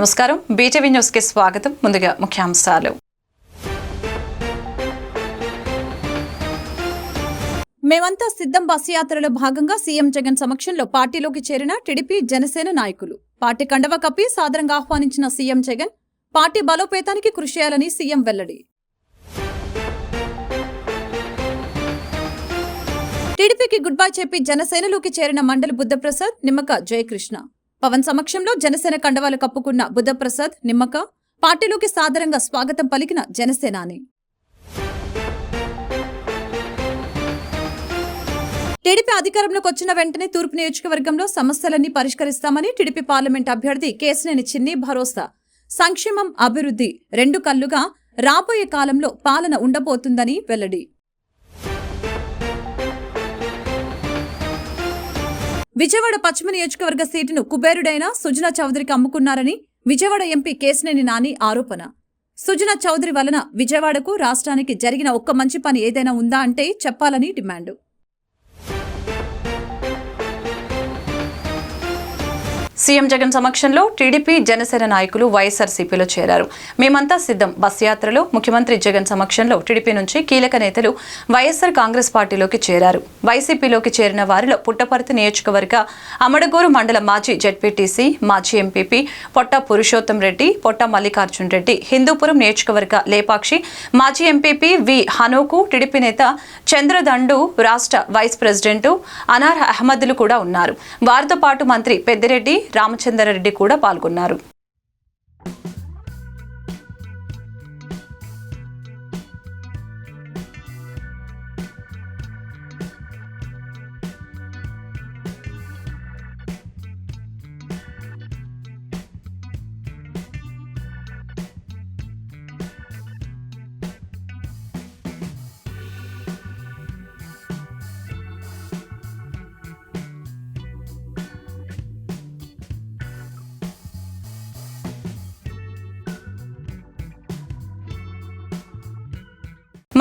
నమస్కారం BJP news కి స్వాగతం. ముందుగా ముఖ్యాంశాలు. మేమంతా సిద్ధం బస్ యాత్రలో భాగంగా సీఎం జగన్ సమక్షంలో పార్టీలోకి చేరిన టీడీపీ జనసేన నాయకులు. పార్టీ కండవ కప్పి సాదరంగా ఆహ్వానించిన సీఎం జగన్ పార్టీ బలోపేతానికి కృషి చేయాలని సీఎం వెల్లడి. టీడీపీకి గుడ్ బై చెప్పి జనసేనలోకి చేరిన మండలి బుద్ధప్రసాద్, నిమ్మక జయకృష్ణ. పవన్ సమక్షంలో జనసేన కండవాలు కప్పుకున్న బుద్ధప్రసాద్, నిమ్మక పార్టీలోకి సాదరంగా స్వాగతం పలికిన జనసేనాని. టీడీపీ అధికారంలోకి వచ్చిన వెంటనే తూర్పు నియోజకవర్గంలో సమస్యలన్నీ పరిష్కరిస్తామని టీడీపీ పార్లమెంట్ అభ్యర్థి కేశినేని చిన్ని భరోసా. సంక్షేమం, అభివృద్ధి రెండు కళ్లుగా రాబోయే కాలంలో పాలన ఉండబోతుందని వెల్లడి. విజయవాడ పశ్చిమ నియోజకవర్గ సీటును కుబేరుడైన సుజనా చౌదరికి అమ్ముకున్నారని విజయవాడ ఎంపీ కేశినేని నాని ఆరోపణ. సుజనా చౌదరి వలన విజయవాడకు, రాష్ట్రానికి జరిగిన ఒక్క మంచి పని ఏదైనా ఉందా అంటే చెప్పాలని డిమాండు. సీఎం జగన్ సమక్షంలో టీడీపీ జనసేన నాయకులు వైఎస్ఆర్సీపీలో చేరారు. మేమంతా సిద్ధం బస్ యాత్రలో ముఖ్యమంత్రి జగన్ సమక్షంలో టీడీపీ నుంచి కీలక నేతలు వైఎస్ఆర్ కాంగ్రెస్ పార్టీలోకి చేరారు. వైసీపీలోకి చేరిన వారిలో పుట్టపర్తి నియోజకవర్గ అమడగూరు మండల మాజీ జెడ్పీటీసీ, మాజీ ఎంపీపీ పొట్ట పురుషోత్తం రెడ్డి, పొట్ట మల్లికార్జున్ రెడ్డి, హిందూపురం నియోజకవర్గ లేపాక్షి మాజీ ఎంపీపీ వి హనోకు, టీడీపీ నేత చంద్రదండు, రాష్ట్ర వైస్ ప్రెసిడెంట్ అనార్ అహ్మద్లు కూడా ఉన్నారు. వారితో పాటు మంత్రి పెద్దిరెడ్డి, రామచంద్రారెడ్డి కూడా పాల్గొన్నారు.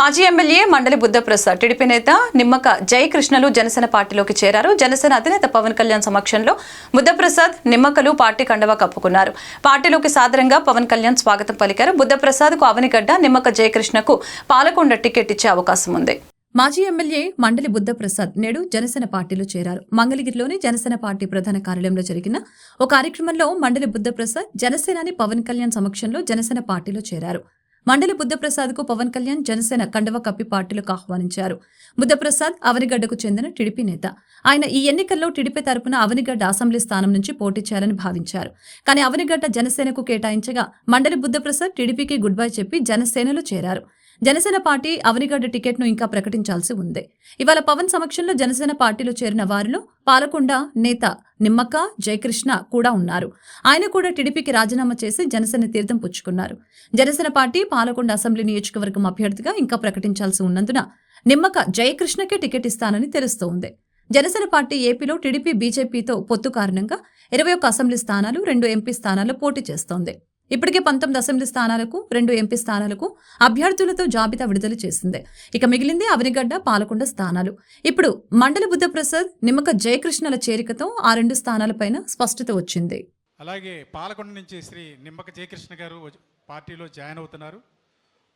మాజీ ఎమ్మెల్యే మండలి బుద్ధప్రసాద్, టీడీపీ నేత నిమ్మక జయకృష్ణలు జనసేన పార్టీలోకి చేరారు. జనసేన అధినేత పవన్ కళ్యాణ్ సమక్షంలో బుద్ధప్రసాద్, నిమ్మకలు పార్టీ కండవా కప్పుకున్నారు. పార్టీలోకి సాదరంగా పవన్ కళ్యాణ్ స్వాగతం పలికారు. బుద్ధప్రసాద్కు అవనిగడ్డ, నిమ్మక జయకృష్ణకు పాలకొండ టికెట్ ఇచ్చే అవకాశం ఉంది. మాజీ ఎమ్మెల్యే మండలి బుద్ధప్రసాద్ నేడు జనసేన పార్టీలో చేరారు. మంగళగిరిలోని జనసేన పార్టీ ప్రధాన కార్యాలయంలో జరిగిన ఒక కార్యక్రమంలో మండలి బుద్ధప్రసాద్ జనసేనాని పవన్ కళ్యాణ్ సమక్షంలో జనసేన పార్టీలో చేరారు. మండలి బుద్ధప్రసాద్ కు పవన్ కళ్యాణ్ జనసేన కండవ కప్పి పార్టీలకు ఆహ్వానించారు. బుద్ధప్రసాద్ అవనిగడ్డకు చెందిన టీడీపీ నేత. ఆయన ఈ ఎన్నికల్లో టీడీపీ తరపున అవనిగడ్డ అసెంబ్లీ స్థానం నుంచి పోటీ చేయాలని భావించారు. కానీ అవనిగడ్డ జనసేనకు కేటాయించగా మండలి బుద్ధప్రసాద్ టీడీపీకి గుడ్ బై చెప్పి జనసేనలో చేరారు. జనసేన పార్టీ అవనిగడ్డ టికెట్ను ఇంకా ప్రకటించాల్సి ఉంది. ఇవాళ పవన్ సమక్షంలో జనసేన పార్టీలో చేరిన వారిలో పాలకొండ నేత నిమ్మక జయకృష్ణ కూడా ఉన్నారు. ఆయన కూడా టీడీపీకి రాజీనామా చేసి జనసేన తీర్థం పుచ్చుకున్నారు. జనసేన పార్టీ పాలకొండ అసెంబ్లీ నియోజకవర్గం అభ్యర్థిగా ఇంకా ప్రకటించాల్సి ఉన్నందున నిమ్మక జయకృష్ణకే టికెట్ ఇస్తానని తెలుస్తోంది. జనసేన పార్టీ ఏపీలో టీడీపీ, బీజేపీతో పొత్తు కారణంగా 21 అసెంబ్లీ స్థానాలు, 2 ఎంపీ స్థానాల్లో పోటీ చేస్తోంది. ఇప్పటికే 19 అసెంబ్లీ స్థానాలకు, 2 ఎంపీ స్థానాలకు అభ్యర్థులతో జాబితా విడుదల చేసింది. ఇక మిగిలింది అవనిగడ్డ, పాలకొండ స్థానాలు. ఇప్పుడు మండలి బుద్ధప్రసాద్, నిమ్మక జయకృష్ణల చేరికతో ఆ 2 స్థానాలపైన స్పష్టత వచ్చింది. అలాగే పాలకొండ నుంచి శ్రీ నిమ్మక జయకృష్ణ గారు పార్టీలో జాయిన్ అవుతున్నారు.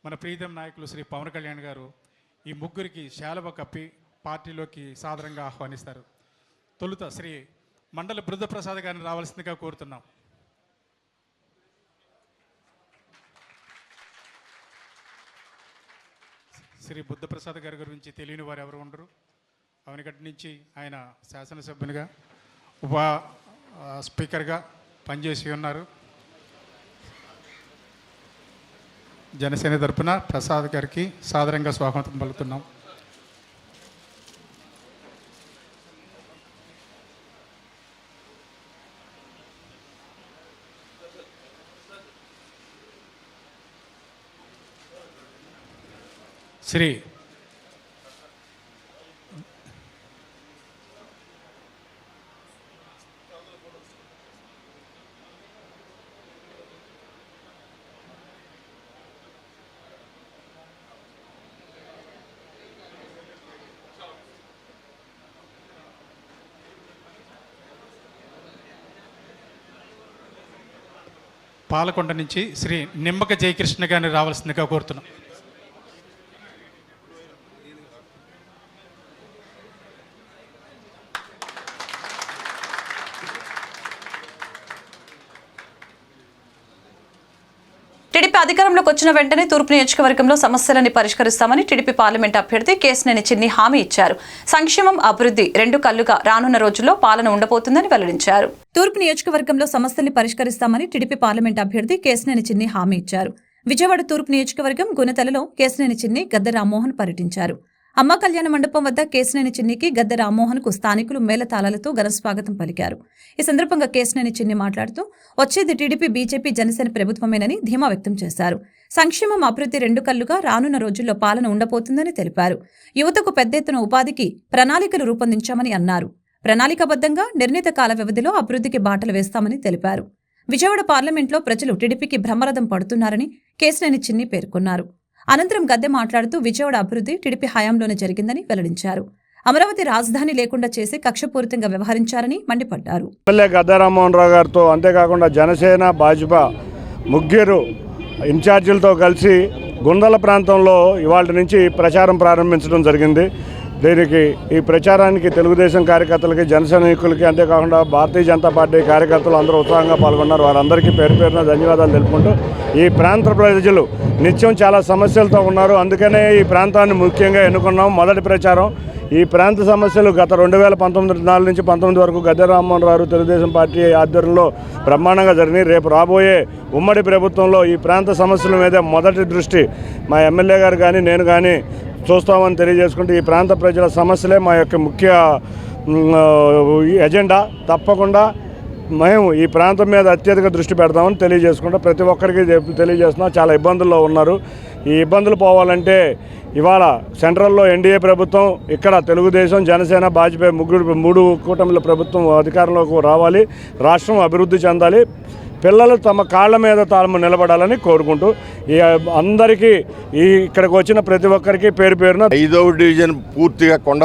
మన ప్రీతం నాయకులు శ్రీ పవన్ కళ్యాణ్ గారు ఈ ముగ్గురికి శాలువ కప్పి పార్టీలోకి సాదరంగా ఆహ్వానిస్తారు. తొలుత శ్రీ మండలి బుద్ధప్రసాద్ గారిని రావాల్సిందిగా కోరుతున్నాం. శ్రీ బుద్ధప్రసాద్ గారి గురించి తెలియని వారు ఎవరు ఉండరు. అవనిగడ్డ నుంచి ఆయన శాసనసభ్యునిగా, ఉప స్పీకర్గా పనిచేసి ఉన్నారు. జనసేన తరపున ప్రసాద్ గారికి సాదరంగా స్వాగతం పలుకుతున్నాం. శ్రీ పాలకొండ నుంచి శ్రీ నిమ్మక జయకృష్ణ గారిని రావాల్సిందిగా కోరుతున్నాం. టీడీపీ అధికారంలోకి వచ్చిన వెంటనే తూర్పు నియోజకవర్గంలో సమస్యలని పరిష్కరిస్తామని టీడీపీ పార్లమెంట్ అభ్యర్థి కేశినేని చిన్ని హామీ ఇచ్చారు. సంక్షేమం, అభివృద్ధి రెండు కళ్లుగా రానున్న రోజుల్లో పాలన ఉండబోతుందని వెల్లడించారు. తూర్పు నియోజకవర్గంలో సమస్యల్ని పరిష్కరిస్తామని టీడీపీ పార్లమెంట్ అభ్యర్థి కేశినేని చిన్ని హామీ ఇచ్చారు. విజయవాడ తూర్పు నియోజకవర్గం గుణతలలో కేశినేని చిన్ని గద్దె రామ్మోహన్ పర్యటించారు. అమ్మ కళ్యాణ మండపం వద్ద కేశినేని చిన్నికి గద్దె రామ్మోహన్ కు స్థానికులు మేళతాళాలతో ఘన స్వాగతం పలికారు. ఈ సందర్భంగా కేశినేని చిన్ని మాట్లాడుతూ వచ్చేది టీడీపీ, బీజేపీ, జనసేన ప్రభుత్వమేనని ధీమా వ్యక్తం చేశారు. సంక్షేమం, అభివృద్ధి రెండు కళ్లుగా రానున్న రోజుల్లో పాలన ఉండబోతుందని తెలిపారు. యువతకు పెద్ద ఎత్తున ఉపాధికి ప్రణాళికలు రూపొందించామని అన్నారు. ప్రణాళికాబద్ధంగా నిర్ణీత కాల వ్యవధిలో అభివృద్ధికి బాటలు వేస్తామని తెలిపారు. విజయవాడ పార్లమెంట్లో ప్రజలు టీడీపీకి బ్రహ్మరథం పడుతున్నారని కేశినేని చిన్ని పేర్కొన్నారు. అనంతరం గద్దె మాట్లాడుతూ విజయవాడ అభివృద్ధి టీడీపీ హయాంలోనే జరిగిందని వెల్లడించారు. అమరావతి రాజధాని లేకుండా చేసి కక్షపూరితంగా వ్యవహరించారని మండిపడ్డారు. ఎమ్మెల్యే గద్దె రామ్మోహన్ రావు గారితో, అంతేకాకుండా జనసేన, భాజపా ముగ్గురు ఇన్ఛార్జీలతో కలిసి గుందల ప్రాంతంలో ఇవాళ నుంచి ప్రచారం ప్రారంభించడం జరిగింది. దీనికి ఈ ప్రచారానికి తెలుగుదేశం కార్యకర్తలకి, జనసైనికులకి, అంతేకాకుండా భారతీయ జనతా పార్టీ కార్యకర్తలు అందరూ ఉత్సాహంగా పాల్గొన్నారు. వారందరికీ పేరు పేరున ధన్యవాదాలు తెలుపుకుంటూ, ఈ ప్రాంత ప్రజలు నిత్యం చాలా సమస్యలతో ఉన్నారు. అందుకనే ఈ ప్రాంతాన్ని ముఖ్యంగా ఎన్నుకున్నాం. మొదటి ప్రచారం ఈ ప్రాంత సమస్యలు గత 2019 నుంచి 19 వరకు గద్దె రామ్మోహన్ రావు తెలుగుదేశం పార్టీ ఆధ్వర్యంలో బ్రహ్మాండంగా జరిగినాయి. రేపు రాబోయే ఉమ్మడి ప్రభుత్వంలో ఈ ప్రాంత సమస్యల మీద మొదటి దృష్టి మా ఎమ్మెల్యే గారు కానీ నేను కానీ చూస్తామని తెలియజేసుకుంటూ, ఈ ప్రాంత ప్రజల సమస్యలే మా యొక్క ముఖ్య ఎజెండా. తప్పకుండా మేము ఈ ప్రాంతం మీద అత్యధిక దృష్టి పెడతామని తెలియజేసుకుంటూ ప్రతి ఒక్కరికి తెలియజేస్తున్నాం. చాలా ఇబ్బందుల్లో ఉన్నారు. ఈ ఇబ్బందులు పోవాలంటే ఇవాళ సెంట్రల్లో ఎన్డీఏ ప్రభుత్వం, ఇక్కడ తెలుగుదేశం, జనసేన, భాజపా మూడు కూటమిల ప్రభుత్వం అధికారంలోకి రావాలి. రాష్ట్రం అభివృద్ధి చెందాలి. పిల్లలు తమ కాళ్ళ మీద తాము నిలబడాలని కోరుకుంటూ అందరికీ ఇక్కడికి వచ్చిన ప్రతి ఒక్కరికి పేరు పేరున 5వ డివిజన్ పూర్తిగా కొండ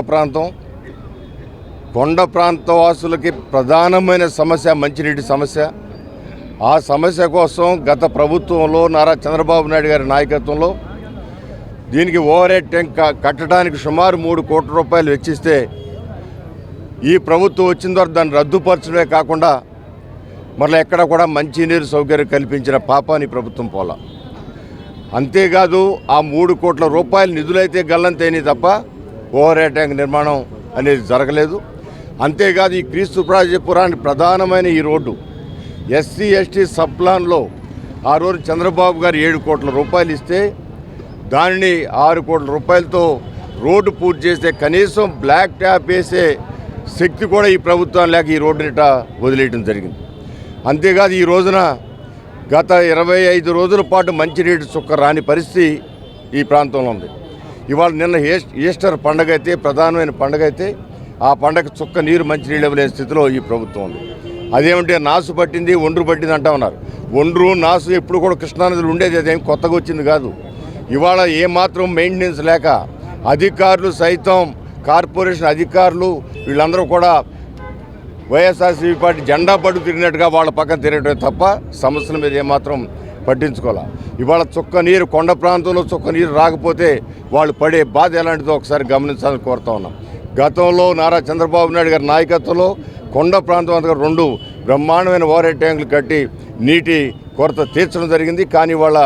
ప్రాంత వాసులకి ప్రధానమైన సమస్య మంచినీటి సమస్య. ఆ సమస్య కోసం గత ప్రభుత్వంలో నారా చంద్రబాబు నాయుడు గారి నాయకత్వంలో దీనికి ఓవర్ హెడ్ ట్యాంక్ కట్టడానికి సుమారు 3 కోట్ల రూపాయలు వెచ్చిస్తే ఈ ప్రభుత్వం వచ్చిన తర్వాత దాన్ని రద్దుపరచడమే కాకుండా మరలా ఎక్కడ కూడా మంచినీరు సౌకర్యం కల్పించిన పాపాని ప్రభుత్వం పోలా. అంతేకాదు ఆ 3 కోట్ల రూపాయల నిధులైతే గల్లంతైనాయి తప్ప ఓవర్ హెడ్ ట్యాంక్ నిర్మాణం అనేది జరగలేదు. అంతేకాదు ఈ క్రీస్తుపురానికి ప్రధానమైన ఈ రోడ్డు ఎస్సీ ఎస్టీ సబ్ ప్లాన్లో ఆ రోజు చంద్రబాబు గారు 7 కోట్ల రూపాయలు ఇస్తే దానిని 6 కోట్ల రూపాయలతో రోడ్డు పూర్తి చేస్తే కనీసం బ్లాక్ ట్యాప్ వేసే శక్తి కూడా ఈ ప్రభుత్వం లేక ఈ రోడ్డునిట వదిలేయడం జరిగింది. అంతేకాదు ఈ రోజున గత 25 రోజుల పాటు మంచినీటి చుక్క రాని పరిస్థితి ఈ ప్రాంతంలో ఉంది. ఇవాళ నిన్న ఈస్టర్ పండగ అయితే, ప్రధానమైన పండగ అయితే, ఆ పండగ చుక్క నీరు మంచినీళ్ళు ఇవ్వలేని స్థితిలో ఈ ప్రభుత్వం ఉంది. అదేమంటే నాసు పట్టింది, ఒండ్రు పట్టింది అంటా ఉన్నారు. ఒండ్రు, నాసు ఎప్పుడు కూడా కృష్ణానదిలో ఉండేది, అదేం కొత్తగా వచ్చింది కాదు. ఇవాళ ఏమాత్రం మెయింటెనెన్స్ లేక అధికారులు సైతం, కార్పొరేషన్ అధికారులు వీళ్ళందరూ కూడా వైఎస్ఆర్సీపీ పార్టీ జెండా పట్టు తిరిగినట్టుగా వాళ్ళ పక్కన తిరగటమే తప్ప సమస్యల మీద ఏమాత్రం పట్టించుకోవాలి. ఇవాళ చుక్క నీరు, కొండ ప్రాంతంలో చుక్క నీరు రాకపోతే వాళ్ళు పడే బాధ ఎలాంటిదో ఒకసారి గమనించాలని కోరుతా ఉన్నాం. గతంలో నారా చంద్రబాబు నాయుడు గారి నాయకత్వంలో కొండ ప్రాంతం అంతా 2 బ్రహ్మాండమైన ఓవర్ హెడ్ ట్యాంకులు కట్టి నీటి కొరత తీర్చడం జరిగింది. కానీ వాళ్ళ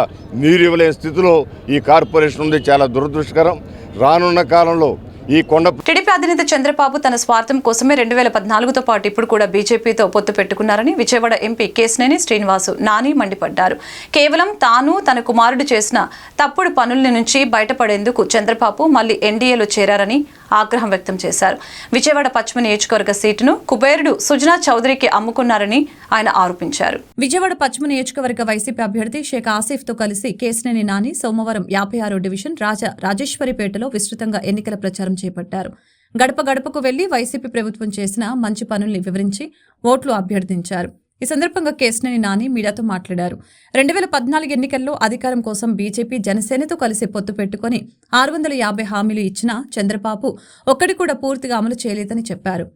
నీరు ఇవ్వలేని స్థితిలో ఈ కార్పొరేషన్ ఉంది. చాలా దురదృష్టకరం. రానున్న కాలంలో ఈ టీడీపీ అధినేత చంద్రబాబు తన స్వార్థం కోసమే 2014తో పాటు ఇప్పుడు కూడా బీజేపీతో పొత్తు పెట్టుకున్నారని విజయవాడ ఎంపీ కేశినేని శ్రీనివాసు నాని మండిపడ్డారు. కేవలం తాను, తన కుమారుడు చేసిన తప్పుడు పనుల నుంచి బయటపడేందుకు చంద్రబాబు మళ్లీ ఎన్డీఏలో చేరారని ఆగ్రహం వ్యక్తం చేశారు. విజయవాడ పశ్చిమ నియోజకవర్గ సీటును కుబేరుడు సుజనా చౌదరికి అమ్ముకున్నారని ఆయన ఆరోపించారు. విజయవాడ పశ్చిమ నియోజకవర్గ వైసీపీ అభ్యర్థి షేక్ ఆసిఫ్ తో కలిసి కేశినేని నాని సోమవారం 56వ డివిజన్ రాజేశ్వరిపేటలో విస్తృతంగా ఎన్నికల ప్రచారం చేపట్టారు. గడప గడపకు వెళ్లి వైసీపీ ప్రభుత్వం చేసిన మంచి పనుల్ని వివరించి ఓట్లు అభ్యర్థించారు. ఈ సందర్భంగా కేశినేని నాని మీడియాతో మాట్లాడారు. 2014 ఎన్నికల్లో అధికారం కోసం బీజేపీ, జనసేనతో కలిసి పొత్తు పెట్టుకుని 650 హామీలు ఇచ్చినా చంద్రబాబు ఒక్కడి కూడా పూర్తిగా అమలు చేయలేదని చెప్పారు.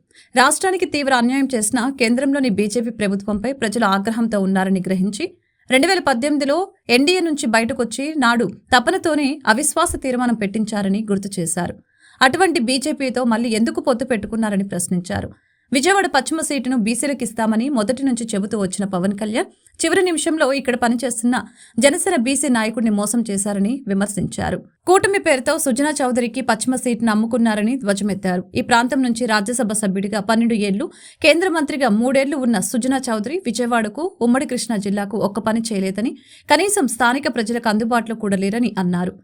రాష్ట్రానికి తీవ్ర అన్యాయం చేసిన కేంద్రంలోని బీజేపీ ప్రభుత్వంపై ప్రజలు ఆగ్రహంతో ఉన్నారని గ్రహించి 2018లో ఎన్డీఏ నుంచి బయటకొచ్చి నాడు తపనతోనే అవిశ్వాస తీర్మానం పెట్టించారని గుర్తు చేశారు. అటువంటి బీజేపీతో మళ్లీ ఎందుకు పొత్తు పెట్టుకున్నారని ప్రశ్నించారు. విజయవాడ పశ్చిమ సీటును బీసీలకు ఇస్తామని మొదటి నుంచి చెబుతూ వచ్చిన పవన్ కళ్యాణ్ చివరి నిమిషంలో ఇక్కడ పనిచేస్తున్న జనసేన బీసీ నాయకుడిని మోసం చేశారని విమర్శించారు. కూటమి పేరుతో సుజనా చౌదరికి పశ్చిమ సీటును అమ్ముకున్నారని ధ్వజమెత్తారు. ఈ ప్రాంతం నుంచి రాజ్యసభ సభ్యుడిగా 12 ఏళ్లు, కేంద్ర మంత్రిగా 3 ఏళ్లు ఉన్న సుజనా చౌదరి విజయవాడకు, ఉమ్మడి కృష్ణా జిల్లాకు ఒక్క పని చేయలేదని, కనీసం స్థానిక ప్రజలకు అందుబాటులో కూడా లేరని అన్నారు.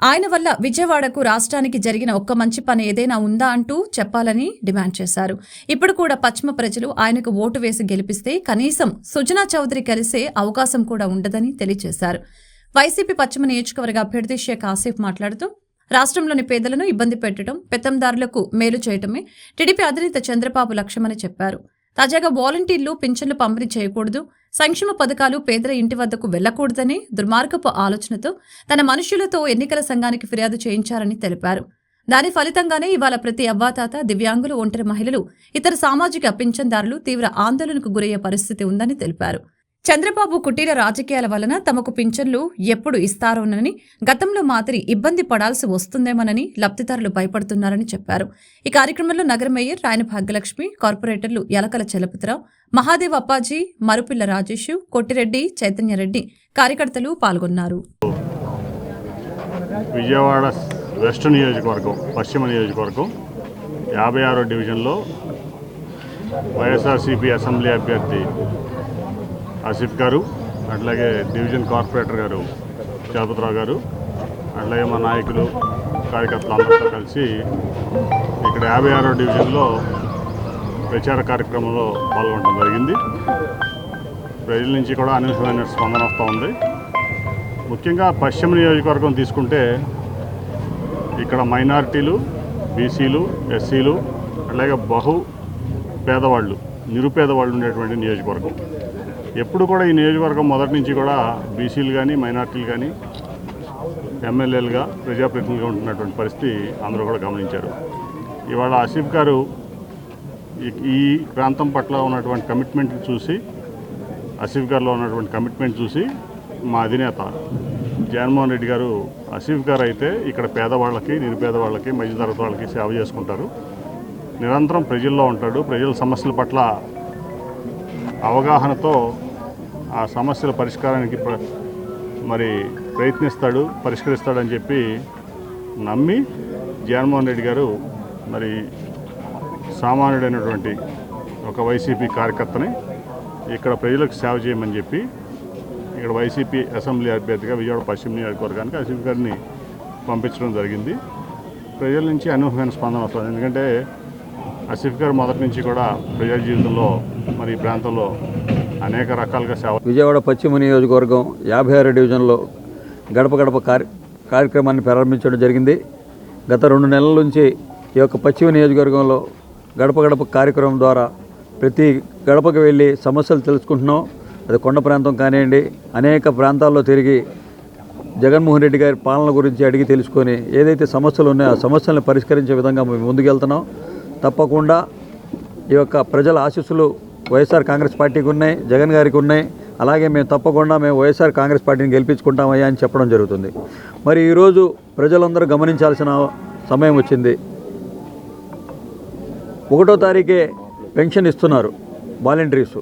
ఆయన వల్ల విజయవాడకు, రాష్ట్రానికి జరిగిన ఒక్క మంచి పని ఏదైనా ఉందా అంటూ చెప్పాలని డిమాండ్ చేశారు. ఇప్పుడు కూడా పశ్చిమ ప్రజలు ఆయనకు ఓటు వేసి గెలిపిస్తే కనీసం సుజనా చౌదరి కలిసే అవకాశం కూడా ఉండదని తెలియజేశారు. వైసీపీ పశ్చిమ నియోజకవర్గ అభ్యర్థి షేక్ ఆసిఫ్ మాట్లాడుతూ రాష్ట్రంలోని పేదలను ఇబ్బంది పెట్టడం, పెత్తందారులకు మేలు చేయటమే టీడీపీ అధినేత చంద్రబాబు లక్ష్యమని చెప్పారు. తాజాగా వాలంటీర్లు పింఛన్లు పంపిణీ చేయకూడదు, సంక్షేమ పథకాలు పేదల ఇంటి వద్దకు వెళ్లకూడదని దుర్మార్గపు ఆలోచనతో తన మనుషులతో ఎన్నికల సంఘానికి ఫిర్యాదు చేయించారని తెలిపారు. దాని ఫలితంగానే ఇవాళ ప్రతి అవ్వాతాత, దివ్యాంగులు, ఒంటరి మహిళలు, ఇతర సామాజిక పింఛన్దారులు తీవ్ర ఆందోళనకు గురయ్యే పరిస్థితి ఉందని తెలిపారు. చంద్రబాబు కుటీర రాజకీయాల వలన తమకు పింఛన్లు ఎప్పుడు ఇస్తారోనని, గతంలో మాదిరి ఇబ్బంది పడాల్సి వస్తుందేమోనని లబ్ధిదారులు భయపడుతున్నారని చెప్పారు. ఈ కార్యక్రమంలో నగర మేయర్ రాయన భాగ్యలక్ష్మి, కార్పొరేటర్లు యలకల చలపతిరావు, మహాదేవ్ అప్పాజీ, మరుపిల్ల రాజేష్, కొట్టిరెడ్డి, చైతన్యరెడ్డి, కార్యకర్తలు పాల్గొన్నారు. విజయవాడ వెస్ట్ నియోజకవర్గం, పశ్చిమ నియోజకవర్గం 56వ డివిజన్లో వైఎస్ఆర్సీపీ అసెంబ్లీ అభ్యర్థి ఆసిఫ్ గారు, అట్లాగే డివిజన్ కార్పొరేటర్ గారు చలపతిరావు గారు, అట్లాగే మా నాయకులు, కార్యకర్తలు అందరితో కలిసి ఇక్కడ 56వ డివిజన్లో ప్రచార కార్యక్రమంలో పాల్గొనడం జరిగింది. ప్రజల నుంచి కూడా అనూహ్యమైన స్పందన వస్తూ ఉంది. ముఖ్యంగా పశ్చిమ నియోజకవర్గం తీసుకుంటే ఇక్కడ మైనారిటీలు, బీసీలు, ఎస్సీలు, అట్లాగే పేదవాళ్ళు, నిరుపేదవాళ్ళు ఉండేటువంటి నియోజకవర్గం. ఎప్పుడు కూడా ఈ నియోజకవర్గం మొదటి నుంచి కూడా బీసీలు కానీ, మైనారిటీలు కానీ ఎమ్మెల్యేలుగా, ప్రజాప్రతినిధులుగా ఉంటున్నటువంటి పరిస్థితి అందరూ కూడా గమనించారు. ఇవాళ ఆసిఫ్ గారు ఈ ప్రాంతం పట్ల ఉన్నటువంటి కమిట్మెంట్ చూసి, ఆసిఫ్ గారిలో ఉన్నటువంటి కమిట్మెంట్ చూసి మా అధినేత జగన్మోహన్ రెడ్డి గారు, ఆసిఫ్ గారు అయితే ఇక్కడ పేదవాళ్ళకి, నిరుపేదవాళ్ళకి, మధ్యతరగతి వాళ్ళకి సేవ చేసుకుంటారు, నిరంతరం ప్రజల్లో ఉంటాడు, ప్రజల సమస్యల పట్ల అవగాహనతో ఆ సమస్యల పరిష్కారానికి ప్రయత్నిస్తాడు, పరిష్కరిస్తాడని చెప్పి నమ్మి జగన్మోహన్ రెడ్డి గారు సామాన్యుడైనటువంటి ఒక వైసీపీ కార్యకర్తని ఇక్కడ ప్రజలకు సేవ చేయమని చెప్పి ఇక్కడ వైసీపీ అసెంబ్లీ అభ్యర్థిగా విజయవాడ పశ్చిమ నియోజకవర్గానికి ఆసిఫ్ గారిని పంపించడం జరిగింది. ప్రజల నుంచి అనూహ్యమైన స్పందన వస్తుంది. ఎందుకంటే ఆసిఫ్ గారు మొదటి నుంచి కూడా ప్రజా జీవితంలో ఈ ప్రాంతంలో అనేక రకాలుగా సేవ. విజయవాడ పశ్చిమ నియోజకవర్గం 56 డివిజన్లో గడప గడప కార్యక్రమాన్ని ప్రారంభించడం జరిగింది. గత 2 నెలల నుంచి ఈ యొక్క పశ్చిమ నియోజకవర్గంలో గడప గడప కార్యక్రమం ద్వారా ప్రతి గడపకు వెళ్ళి సమస్యలు తెలుసుకుంటున్నాం. అది కొండ ప్రాంతం కానివ్వండి, అనేక ప్రాంతాల్లో తిరిగి జగన్మోహన్ రెడ్డి గారి పాలన గురించి అడిగి తెలుసుకొని ఏదైతే సమస్యలు ఉన్నాయో ఆ సమస్యలను పరిష్కరించే విధంగా మేము ముందుకెళ్తున్నాం. తప్పకుండా ఈ యొక్క ప్రజల ఆశీస్సులు వైఎస్ఆర్ కాంగ్రెస్ పార్టీకి ఉన్నాయి, జగన్ గారికి ఉన్నాయి. అలాగే మేము తప్పకుండా వైఎస్ఆర్ కాంగ్రెస్ పార్టీని గెలిపించుకుంటామయ్యా అని చెప్పడం జరుగుతుంది. మరి ఈరోజు ప్రజలందరూ గమనించాల్సిన సమయం వచ్చింది. 1వ తారీఖే పెన్షన్ ఇస్తున్నారు వాలంటీర్స్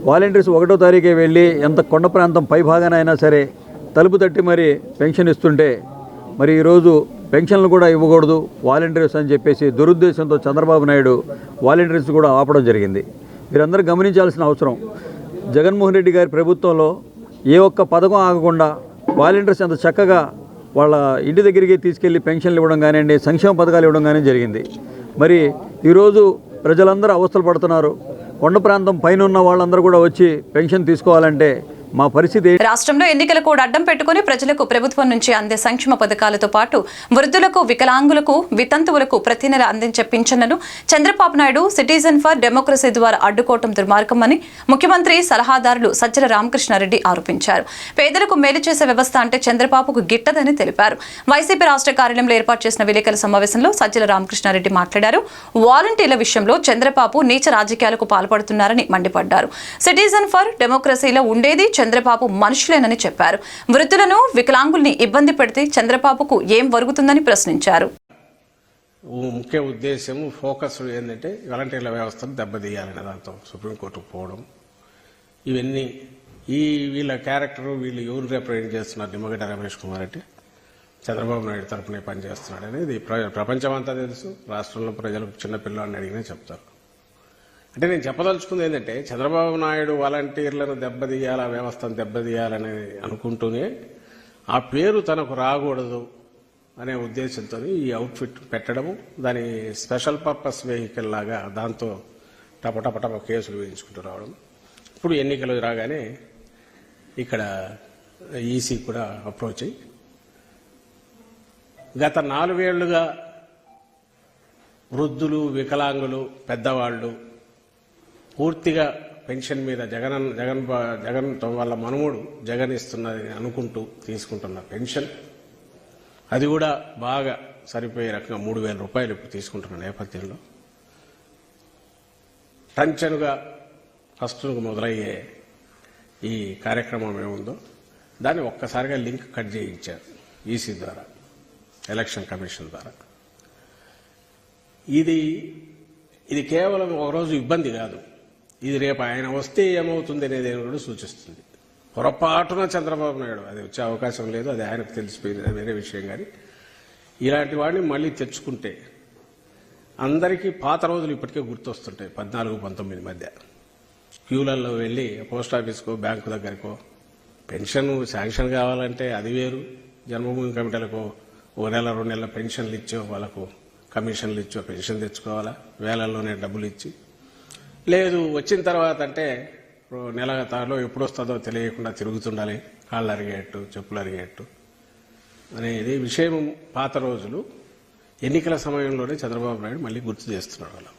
1వ తారీఖే వెళ్ళి ఎంత కొండ ప్రాంతం పై భాగానైనా సరే తలుపు తట్టి పెన్షన్ ఇస్తుంటే ఈరోజు పెన్షన్లు కూడా ఇవ్వకూడదు వాలంటీర్స్ అని చెప్పేసి దురుద్దేశంతో చంద్రబాబు నాయుడు వాలంటీర్స్ కూడా ఆపడం జరిగింది. మీరందరూ గమనించాల్సిన అవసరం, జగన్మోహన్ రెడ్డి గారి ప్రభుత్వంలో ఏ ఒక్క పథకం ఆగకుండా వాలంటీర్స్ అంత చక్కగా వాళ్ళ ఇంటి దగ్గరికి తీసుకెళ్లి పెన్షన్లు ఇవ్వడం కానివ్వండి, సంక్షేమ పథకాలు ఇవ్వడం కానీ జరిగింది. ఈరోజు ప్రజలందరూ అవస్థలు పడుతున్నారు. కొండ ప్రాంతం పైన ఉన్న వాళ్ళందరూ కూడా వచ్చి పెన్షన్ తీసుకోవాలంటే మా పరిస్థితి. రాష్ట్రంలో ఎన్నికల కోడ్ అడ్డం పెట్టుకుని ప్రజలకు ప్రభుత్వం నుంచి అందే సంక్షేమ పథకాలతో పాటు వృద్ధులకు, వికలాంగులకు, వితంతువులకు ప్రతి నెల అందించే పింఛన్లను Chandrababu Naidu citizen for democracy ద్వారా అడ్డుకోవటం దుర్మార్గమని ముఖ్యమంత్రి సలహాదారులు సజ్జల రామకృష్ణారెడ్డి ఆరోపించారు. పేదలకు మేలు చేసే వ్యవస్థ అంటే చంద్రబాబుకు గిట్టదని తెలిపారు. వైసీపీ రాష్ట్ర కార్యాలయంలో ఏర్పాటు చేసిన విలేకరుల సమావేశంలో సజ్జల రామకృష్ణారెడ్డి మాట్లాడారు. వాలంటీర్ల విషయంలో చంద్రబాబు నీచ రాజకీయాలకు పాల్పడుతున్నారని మండిపడ్డారు. సిటిజన్ ఫర్ డెమోక్రసీలో ఉండేది చంద్రబాబు మనుషులేనని చెప్పారు. వృద్ధులను, వికలాంగుల్ని ఇబ్బంది పెడితే చంద్రబాబుకు ఏం వరుగుతుందని ప్రశ్నించారు. ముఖ్య ఉద్దేశం ఫోకస్ ఏంటంటే వాలంటీర్ల వ్యవస్థను దెబ్బతీయాలనే దాంతో సుప్రీంకోర్టుకు పోవడం. ఇవన్నీ వీళ్ళ క్యారెక్టర్, వీళ్ళు ఎవరు రిప్రజెంట్ చేస్తున్నారు, నిమ్మగడ్డ రమేష్ కుమార్ అంటే చంద్రబాబు నాయుడు తరఫునే పనిచేస్తున్నాడు అనేది ప్రపంచమంతా తెలుసు. రాష్ట్రంలో ప్రజలకు చిన్నపిల్లవాడిని అడిగినా చెప్తారు. అంటే నేను చెప్పదలుచుకుంది ఏంటంటే చంద్రబాబు నాయుడు వాలంటీర్లను దెబ్బతీయాలి, ఆ వ్యవస్థను దెబ్బతీయాలని అనుకుంటూనే ఆ పేరు తనకు రాకూడదు అనే ఉద్దేశంతో ఈ అవుట్ఫిట్ పెట్టడము, దాని స్పెషల్ పర్పస్ వెహికల్ లాగా దాంతో టపటపటప కేసులు వేయించుకుంటూ రావడం. ఇప్పుడు ఎన్నికలు రాగానే ఇక్కడ ఈసీ కూడా అప్రోచ్ అయ్యి గత 4 ఏళ్లుగా వృద్ధులు, వికలాంగులు, పెద్దవాళ్ళు పూర్తిగా పెన్షన్ మీద జగన్ వాళ్ళ మనుమడు జగన్ ఇస్తున్నది అనుకుంటూ తీసుకుంటున్న పెన్షన్, అది కూడా బాగా సరిపోయే రకంగా 3,000 రూపాయలు ఇప్పుడు తీసుకుంటున్న నేపథ్యంలో టంచనుగా ఫస్ట్ మొదలయ్యే ఈ కార్యక్రమం ఏముందో దాన్ని ఒక్కసారిగా లింక్ కట్ చేయించారు ఈసీ ద్వారా, ఎలక్షన్ కమిషన్ ద్వారా. ఇది కేవలం ఒకరోజు ఇబ్బంది కాదు, ఇది రేపు ఆయన వస్తే ఏమవుతుంది అనేది కూడా సూచిస్తుంది. పొరపాటున చంద్రబాబు నాయుడు అది వచ్చే అవకాశం లేదు, అది ఆయనకు తెలిసిపోయింది, అది వేరే విషయం. కానీ ఇలాంటి వాడిని మళ్ళీ తెచ్చుకుంటే అందరికీ పాత రోజులు ఇప్పటికే గుర్తొస్తుంటాయి. 14-19 మధ్య క్యూలలో వెళ్ళి పోస్ట్ ఆఫీస్కో, బ్యాంకు దగ్గరకో పెన్షన్ శాంక్షన్ కావాలంటే అది వేరు. జన్మభూమి కమిటీలకు 1 నెల 2 నెలల పెన్షన్లు ఇచ్చో, వాళ్ళకు కమిషన్లు ఇచ్చో పెన్షన్ తెచ్చుకోవాలా, వేలల్లోనే డబ్బులు ఇచ్చి. లేదు వచ్చిన తర్వాత అంటే నెల తాలో ఎప్పుడు వస్తుందో తెలియకుండా తిరుగుతుండాలి, కాళ్ళు అరిగేట్టు, చెప్పులు అరిగేట్టు అనేది విషయం. పాత రోజులు ఎన్నికల సమయంలోనే చంద్రబాబు నాయుడు మళ్ళీ గుర్తు చేస్తున్నాడు వాళ్ళకు.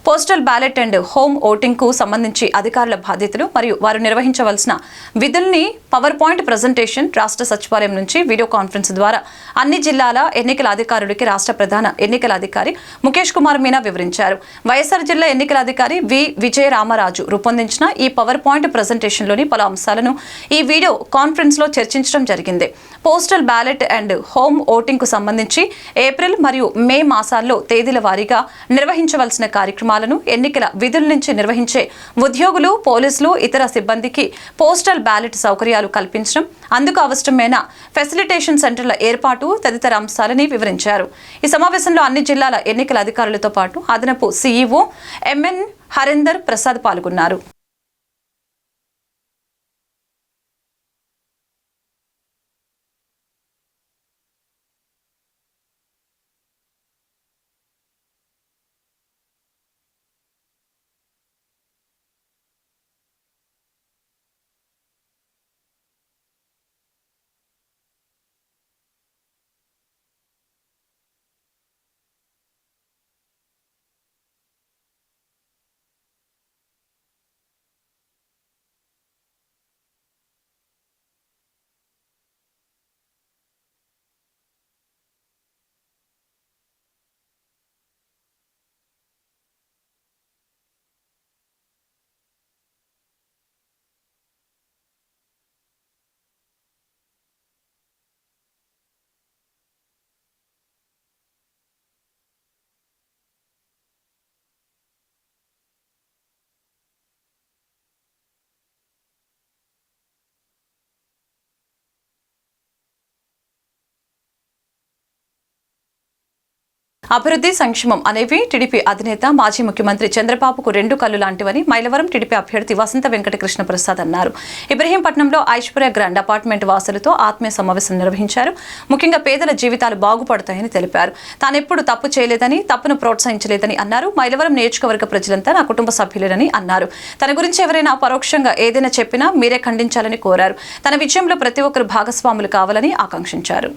Postal ballot and home voting కు సంబంధించి అధికారుల బాధ్యతలు మరియు వారు నిర్వహించవలసిన విధుల్ని పవర్ పాయింట్ ప్రజెంటేషన్ రాష్ట్ర సచివాలయం నుంచి వీడియో కాన్ఫరెన్స్ ద్వారా అన్ని జిల్లాల ఎన్నికల అధికారులకి రాష్ట్ర ప్రధాన ఎన్నికల అధికారి ముఖేష్ కుమార్ మీనా వివరించారు. వైఎస్ఆర్ జిల్లా ఎన్నికల అధికారి వి విజయరామరాజు రూపొందించిన ఈ పవర్ పాయింట్ ప్రజెంటేషన్లోని పలు అంశాలను ఈ వీడియో కాన్ఫరెన్స్ లో చర్చించడం జరిగింది. Postal ballot and home voting కు సంబంధించి ఏప్రిల్ మరియు మే మాసాల్లో తేదీల వారీగా నిర్వహించవలసిన కార్యక్రమాలను, ఎన్నికల విధుల నుంచి నిర్వహించే ఉద్యోగులు, పోలీసులు, ఇతర సిబ్బందికి పోస్టల్ బ్యాలెట్ సౌకర్యాలు కల్పించడం, అందుకు అవసరమైన ఫెసిలిటేషన్ సెంటర్ల ఏర్పాటు తదితర అంశాలని వివరించారు. ఈ సమావేశంలో అన్ని జిల్లాల ఎన్నికల అధికారులతో పాటు అదనపు సీఈఓ ఎంఎన్ హరీందర్ ప్రసాద్ పాల్గొన్నారు. అభివృద్ధి, సంక్షేమం అనేవి టీడీపీ అధినేత మాజీ ముఖ్యమంత్రి చంద్రబాబుకు 2 కళ్ళు లాంటివని మైలవరం టీడీపీ అభ్యర్థి వసంత వెంకట కృష్ణ ప్రసాద్ అన్నారు. ఇబ్రహీంపట్నంలో ఐశ్వర్య గ్రాండ్ అపార్ట్మెంట్ వాసులతో ఆత్మీయ సమావేశం నిర్వహించారు. ముఖ్యంగా పేదల జీవితాలు బాగుపడతాయని తెలిపారు. తానెప్పుడు తప్పు చేయలేదని, తప్పును ప్రోత్సహించలేదని అన్నారు. మైలవరం నియోజకవర్గ ప్రజలంతా నా కుటుంబ సభ్యులేనని అన్నారు. తన గురించి ఎవరైనా పరోక్షంగా ఏదైనా చెప్పినా మీరే ఖండించాలని కోరారు. తన విజయంలో ప్రతి ఒక్కరు భాగస్వాములు కావాలని ఆకాంక్షించారు.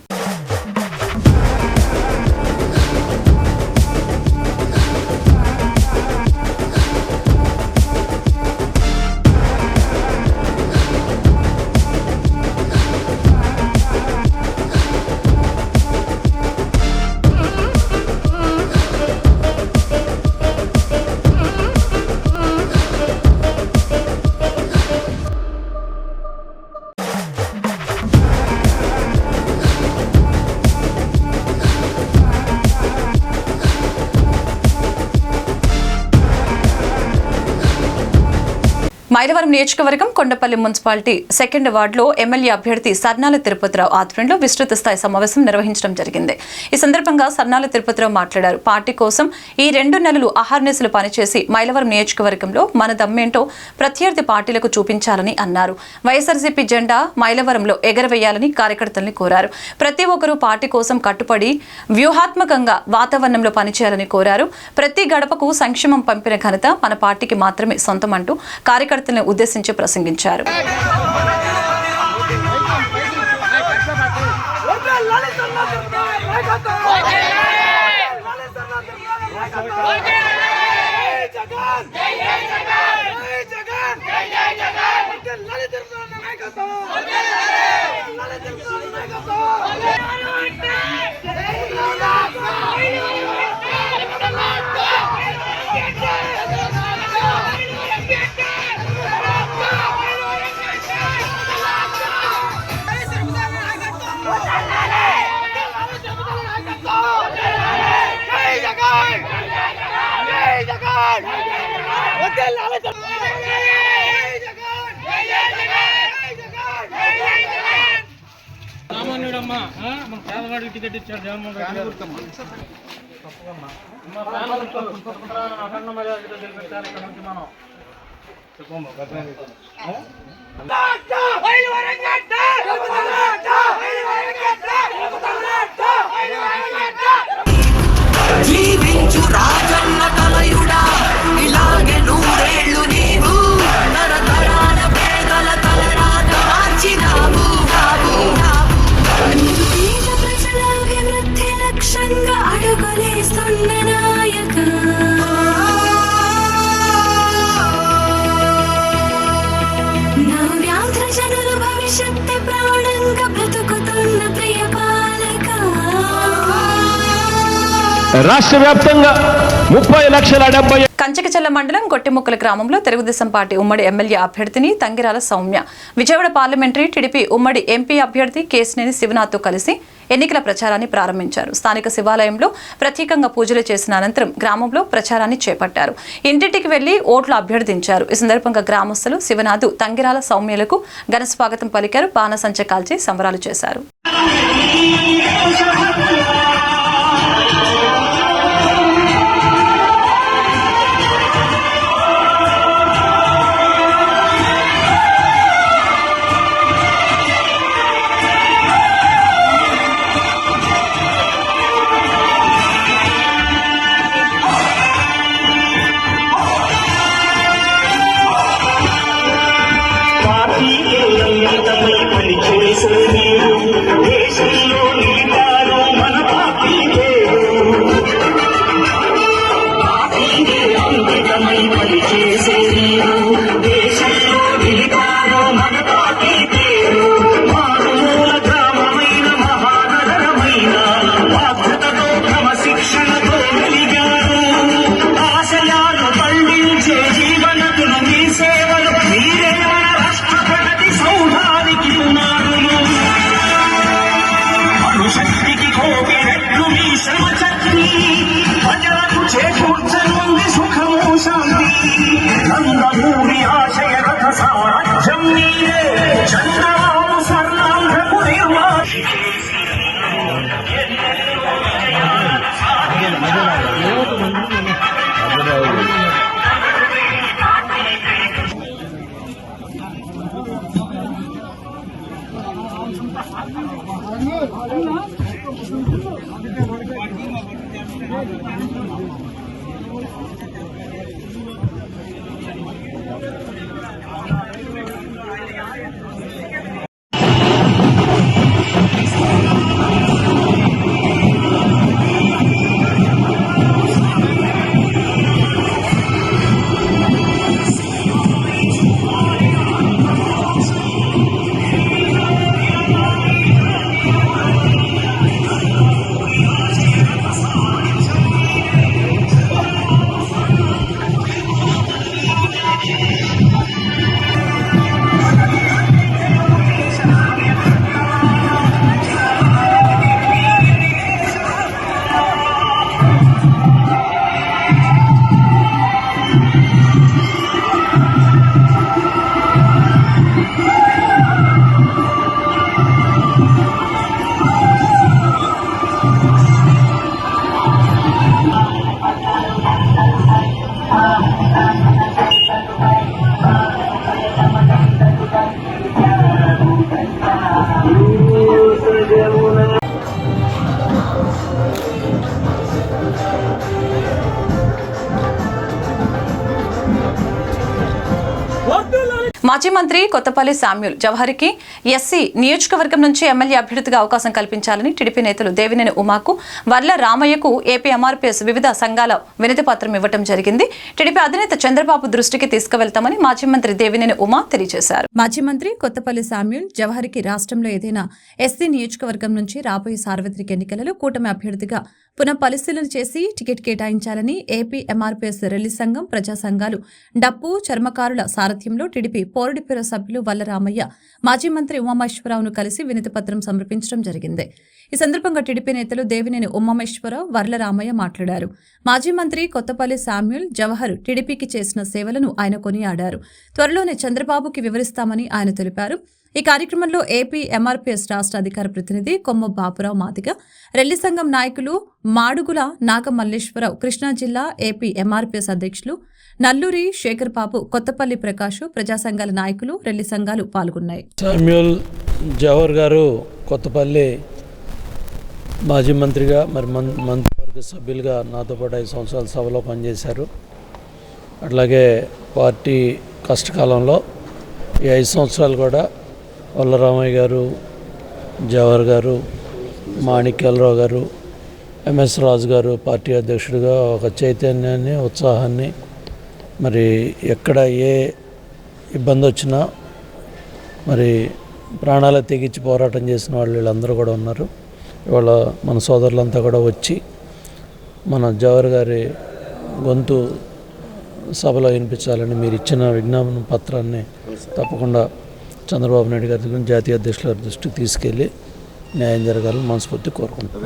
మైలవరం నియోజకవర్గం కొండపల్లి మున్సిపాలిటీ 2వ వార్డులో ఎమ్మెల్యే అభ్యర్థి సర్నాల తిరుపతిరావు ఆధ్వర్యంలో విస్తృత స్థాయి సమావేశం నిర్వహించడం జరిగింది. ఈ సందర్భంగా సర్నాల తిరుపతిరావు మాట్లాడారు. పార్టీ కోసం ఈ 2 నెలలు అహర్నిశలు పనిచేసి మైలవరం నియోజకవర్గంలో మన దమ్మేంటో ప్రత్యర్థి పార్టీలకు చూపించాలని అన్నారు. వైఎస్ఆర్సీపీ జెండా మైలవరంలో ఎగరవేయాలని కార్యకర్తల్ని కోరారు. ప్రతి ఒక్కరూ పార్టీ కోసం కట్టుబడి వ్యూహాత్మకంగా వాతావరణంలో పనిచేయాలని కోరారు. ప్రతి గడపకు సంక్షేమం పంపిన ఘనత మన పార్టీకి మాత్రమే సొంతమంటూ కార్యకర్తలను ఉద్దేశించి ప్రసంగించారు. సామాన్యుడమ్మా మన పేదవాడికి టికెట్ ఇచ్చాడు జగన్మోహన్ రెడ్డి గారు. అఖండ మెజారిటీతో గెలిపించాలి. ఇక్కడ నుంచి మనం జీవించు రాజన్న తలయుడా ఇలాగే నూరేళ్ళు నీవు తరతరాల పేదల తలరాత మార్చినావు. పేద ప్రజల అభివృద్ధి లక్ష్యంగా అడుగులేస్తున్న నాయక నవ్యాంధ్ర జనుల భవిష్యత్తు ప్రాణంగా బ్రతుకుతున్న ప్రియ పాలక. రాష్ట్ర వ్యాప్తంగా 30,70,000 కంచకచల్ల మండలం గొట్టిముక్కల గ్రామంలో తెలుగుదేశం పార్టీ ఉమ్మడి ఎమ్మెల్యే అభ్యర్థిని తంగిరాల సౌమ్య, విజయవాడ పార్లమెంటరీ టీడీపీ ఉమ్మడి ఎంపీ అభ్యర్థి కేశినేని శివనాథ్తో కలిసి ఎన్నికల ప్రచారాన్ని ప్రారంభించారు. స్థానిక శివాలయంలో ప్రత్యేకంగా పూజలు చేసిన అనంతరం గ్రామంలో ప్రచారాన్ని చేపట్టారు. ఇంటింటికి వెళ్లి ఓట్లు అభ్యర్థించారు. ఈ సందర్భంగా గ్రామస్తులు శివనాథ్, తంగిరాల సౌమ్యలకు ఘన స్వాగతం పలికారు. బాణసంచ కాల్చి సంబరాలు చేశారు. మాజీ మంత్రి కొత్తపల్లి శామ్యూల్ జవహర్కి ఎస్సీ నియోజకవర్గం నుంచి ఎమ్మెల్యే అభ్యర్థిగా అవకాశం కల్పించాలని టీడీపీ నేతలు దేవినేని ఉమాకు, వర్ల రామయ్యకు ఏపీ ఎంఆర్పీఎస్ వివిధ సంఘాల వినతి పత్రం ఇవ్వడం జరిగింది. టీడీపీ అధినేత చంద్రబాబు దృష్టికి తీసుకువెళ్తామని మాజీ మంత్రి దేవినేని ఉమా తెలియజేశారు. మాజీ మంత్రి కొత్తపల్లి శామ్యూల్ జవహర్కి రాష్ట్రంలో ఏదైనా ఎస్సీ నియోజకవర్గం నుంచి రాబోయే సార్వత్రిక ఎన్నికలలో కూటమి అభ్యర్థిగా పునః పరిశీలన చేసి టికెట్ కేటాయించాలని ఏపీ ఎంఆర్పీఎస్ రిలీజ్ సంఘం, ప్రజా సంఘాలు, డప్పు చర్మకారుల సారథ్యంలో టీడీపీ పోరుడి బ్యూరో సభ్యులు వల్ల రామయ్య మాజీ మంత్రి ఉమామహేశ్వరరావును కలిసి వినతి పత్రం సమర్పించడం జరిగింది. ఈ సందర్భంగా టీడీపీ నేతలు దేవినేని ఉమామహేశ్వరరావు, వర్ల రామయ్య మాట్లాడారు. మాజీ మంత్రి కొత్తపల్లి శామ్యూల్ జవహర్ టీడీపీకి చేసిన సేవలను ఆయన కొనియాడారు. త్వరలోనే చంద్రబాబుకి వివరిస్తామని ఆయన తెలిపారు. ఈ కార్యక్రమంలో ఏపీ ఎంఆర్పీఎస్ రాష్ట్ర అధికార ప్రతినిధి కొమ్మ బాపురావు మాదిగ, రెల్లి సంఘం నాయకులు మాడుగుల నాగమల్లేశ్వరరావు, కృష్ణా జిల్లా ఏపీ ఎంఆర్పీఎస్ అధ్యక్షులు నల్లూరి శేఖర్ బాబు, కొత్తపల్లి ప్రకాష్, ప్రజా సంఘాల నాయకులు, రెల్లి సంఘాలు పాల్గొన్నాయి. శామ్యూల్ జవహర్ గారు కొత్తపల్లి మాజీ మంత్రిగా మరి మంత్రివర్గ సభ్యులుగా నాతో పాటు 5 సంవత్సరాల సభలో పనిచేశారు. అట్లాగే పార్టీ కష్టకాలంలో ఈ 5 సంవత్సరాలు కూడా వల్లరామయ్య గారు, జవహర్ గారు, మాణిక్యాలరావు గారు, ఎంఎస్ రాజు గారు పార్టీ అధ్యక్షుడిగా ఒక చైతన్యాన్ని, ఉత్సాహాన్ని, మరి ఎక్కడ ఏ ఇబ్బంది వచ్చినా మరి ప్రాణాలు తెగించి పోరాటం చేసిన వాళ్ళు వీళ్ళందరూ కూడా ఉన్నారు. ఇవాళ మన సోదరులంతా కూడా వచ్చి మన జవహర్ గారి గొంతు సభలో వినిపించాలని మీరు ఇచ్చిన విజ్ఞాపన పత్రాన్ని తప్పకుండా చంద్రబాబు నాయుడు గారి దగ్గర జాతీయ అధ్యక్షుల దృష్టికి తీసుకెళ్ళి న్యాయం జరగాలని మనస్ఫూర్తి కోరుకుంటున్నాను.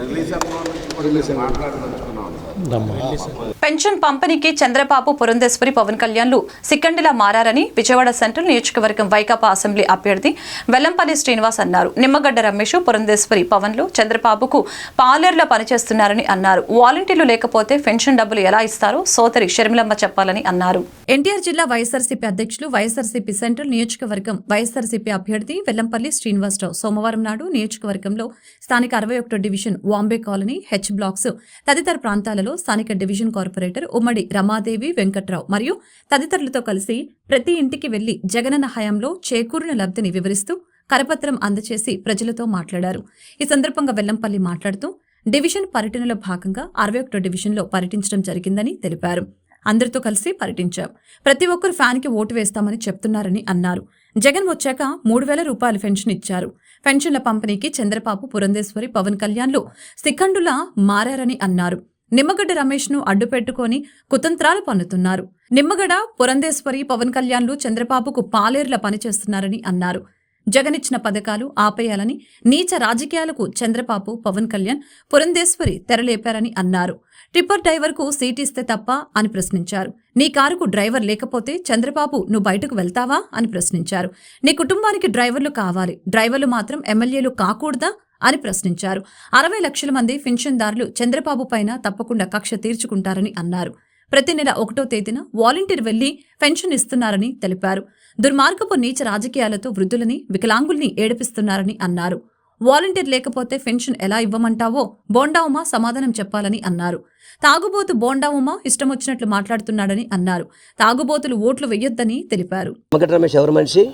పెన్షన్ పంపిణీకి చంద్రబాబు, పురంధేశ్వరి, పవన్ కళ్యాణ్లు సిక్కండిలా మారని విజయవాడ సెంట్రల్ నియోజకవర్గం వైకాపా అసెంబ్లీ అభ్యర్థి వెల్లంపల్లి శ్రీనివాస్ అన్నారు. నిమ్మగడ్డ రమేష్, పురంధేశ్వరి, పవన్లు చంద్రబాబుకు పాలేర్లా పనిచేస్తున్నారని అన్నారు. వాలంటీర్లు లేకపోతే పెన్షన్ డబ్బులు ఎలా ఇస్తారో సోదరి షర్మిలమ్మ చెప్పాలని అన్నారు. ఎన్టీఆర్ జిల్లా వైఎస్ఆర్సీపీ అధ్యక్షులు, వైఎస్ఆర్సీపీ సెంట్రల్ నియోజకవర్గం వైఎస్ఆర్సీపీ అభ్యర్థి వెల్లంపల్లి శ్రీనివాసరావు సోమవారం నాడు నియోజకవర్గంలో స్థానిక 61 division Vambay colony, H blocks తదితర ప్రాంతాలలో స్థానిక డివిజన్ కార్పొరేటర్ ఉమ్మడి రమాదేవి, వెంకట్రావు మరియు తదితరులతో కలిసి ప్రతి ఇంటికి వెళ్లి జగనన్న హయాంలో చేకూరిన లబ్ధిని వివరిస్తూ కరపత్రం అందజేసి ప్రజలతో మాట్లాడారు. ఈ సందర్భంగా వెల్లంపల్లి మాట్లాడుతూ డివిజన్ పర్యటనలో భాగంగా 61 డివిజన్లో పర్యటించడం జరిగిందని తెలిపారు. అందరితో కలిసి పర్యటించాం. ప్రతి ఒక్కరు ఫ్యాన్కి ఓటు వేస్తామని చెప్తున్నారని అన్నారు. జగన్ వచ్చాక 3,000 రూపాయలు పెన్షన్ ఇచ్చారు. పెన్షన్ల పంపిణీకి చంద్రబాబు, పురంధేశ్వరి, పవన్ కళ్యాణ్లు సిక్కండులా మారారని అన్నారు. నిమ్మగడ్డ రమేష్ ను అడ్డు పెట్టుకుని కుతంత్రాలు పన్నుతున్నారు. నిమ్మగడ్డ, పురంధేశ్వరి, పవన్ కళ్యాణ్లు చంద్రబాబుకు పాలేర్ల పనిచేస్తున్నారని అన్నారు. జగన్ ఇచ్చిన పథకాలు ఆపేయాలని నీచ రాజకీయాలకు చంద్రబాబు, పవన్ కళ్యాణ్, పురంధేశ్వరి తెరలేపారని అన్నారు. టిప్పర్ డ్రైవర్కు సీట్ ఇస్తే తప్ప అని ప్రశ్నించారు. నీ కారుకు డ్రైవర్ లేకపోతే చంద్రబాబు నువ్వు బయటకు వెళ్తావా అని ప్రశ్నించారు. నీ కుటుంబానికి డ్రైవర్లు కావాలి, డ్రైవర్లు మాత్రం ఎమ్మెల్యేలు కాకూడదా అని ప్రశ్నించారు. 60 లక్షల మంది పెన్షన్దారులు చంద్రబాబు పైన తప్పకుండా కక్ష తీర్చుకుంటారని అన్నారు. ప్రతి నెల 1వ తేదీన వాలంటీర్ వెళ్లి పెన్షన్ ఇస్తున్నారని తెలిపారు. దుర్మార్గపు నీచ రాజకీయాలతో వృద్ధులని, వికలాంగుల్ని ఏడిపిస్తున్నారని అన్నారు. వాలంటీర్ లేకపోతే పెన్షన్ ఎలా ఇవ్వమంటావో బోండా ఉమా సమాధానం చెప్పాలని అన్నారు. తాగుబోతు బోండా ఉమా ఇష్టం వచ్చినట్లు మాట్లాడుతున్నాడని అన్నారు. తాగుబోతులు ఓట్లు వెయ్యొద్దని తెలిపారు. రమేష్ ఎవరు మనిషి?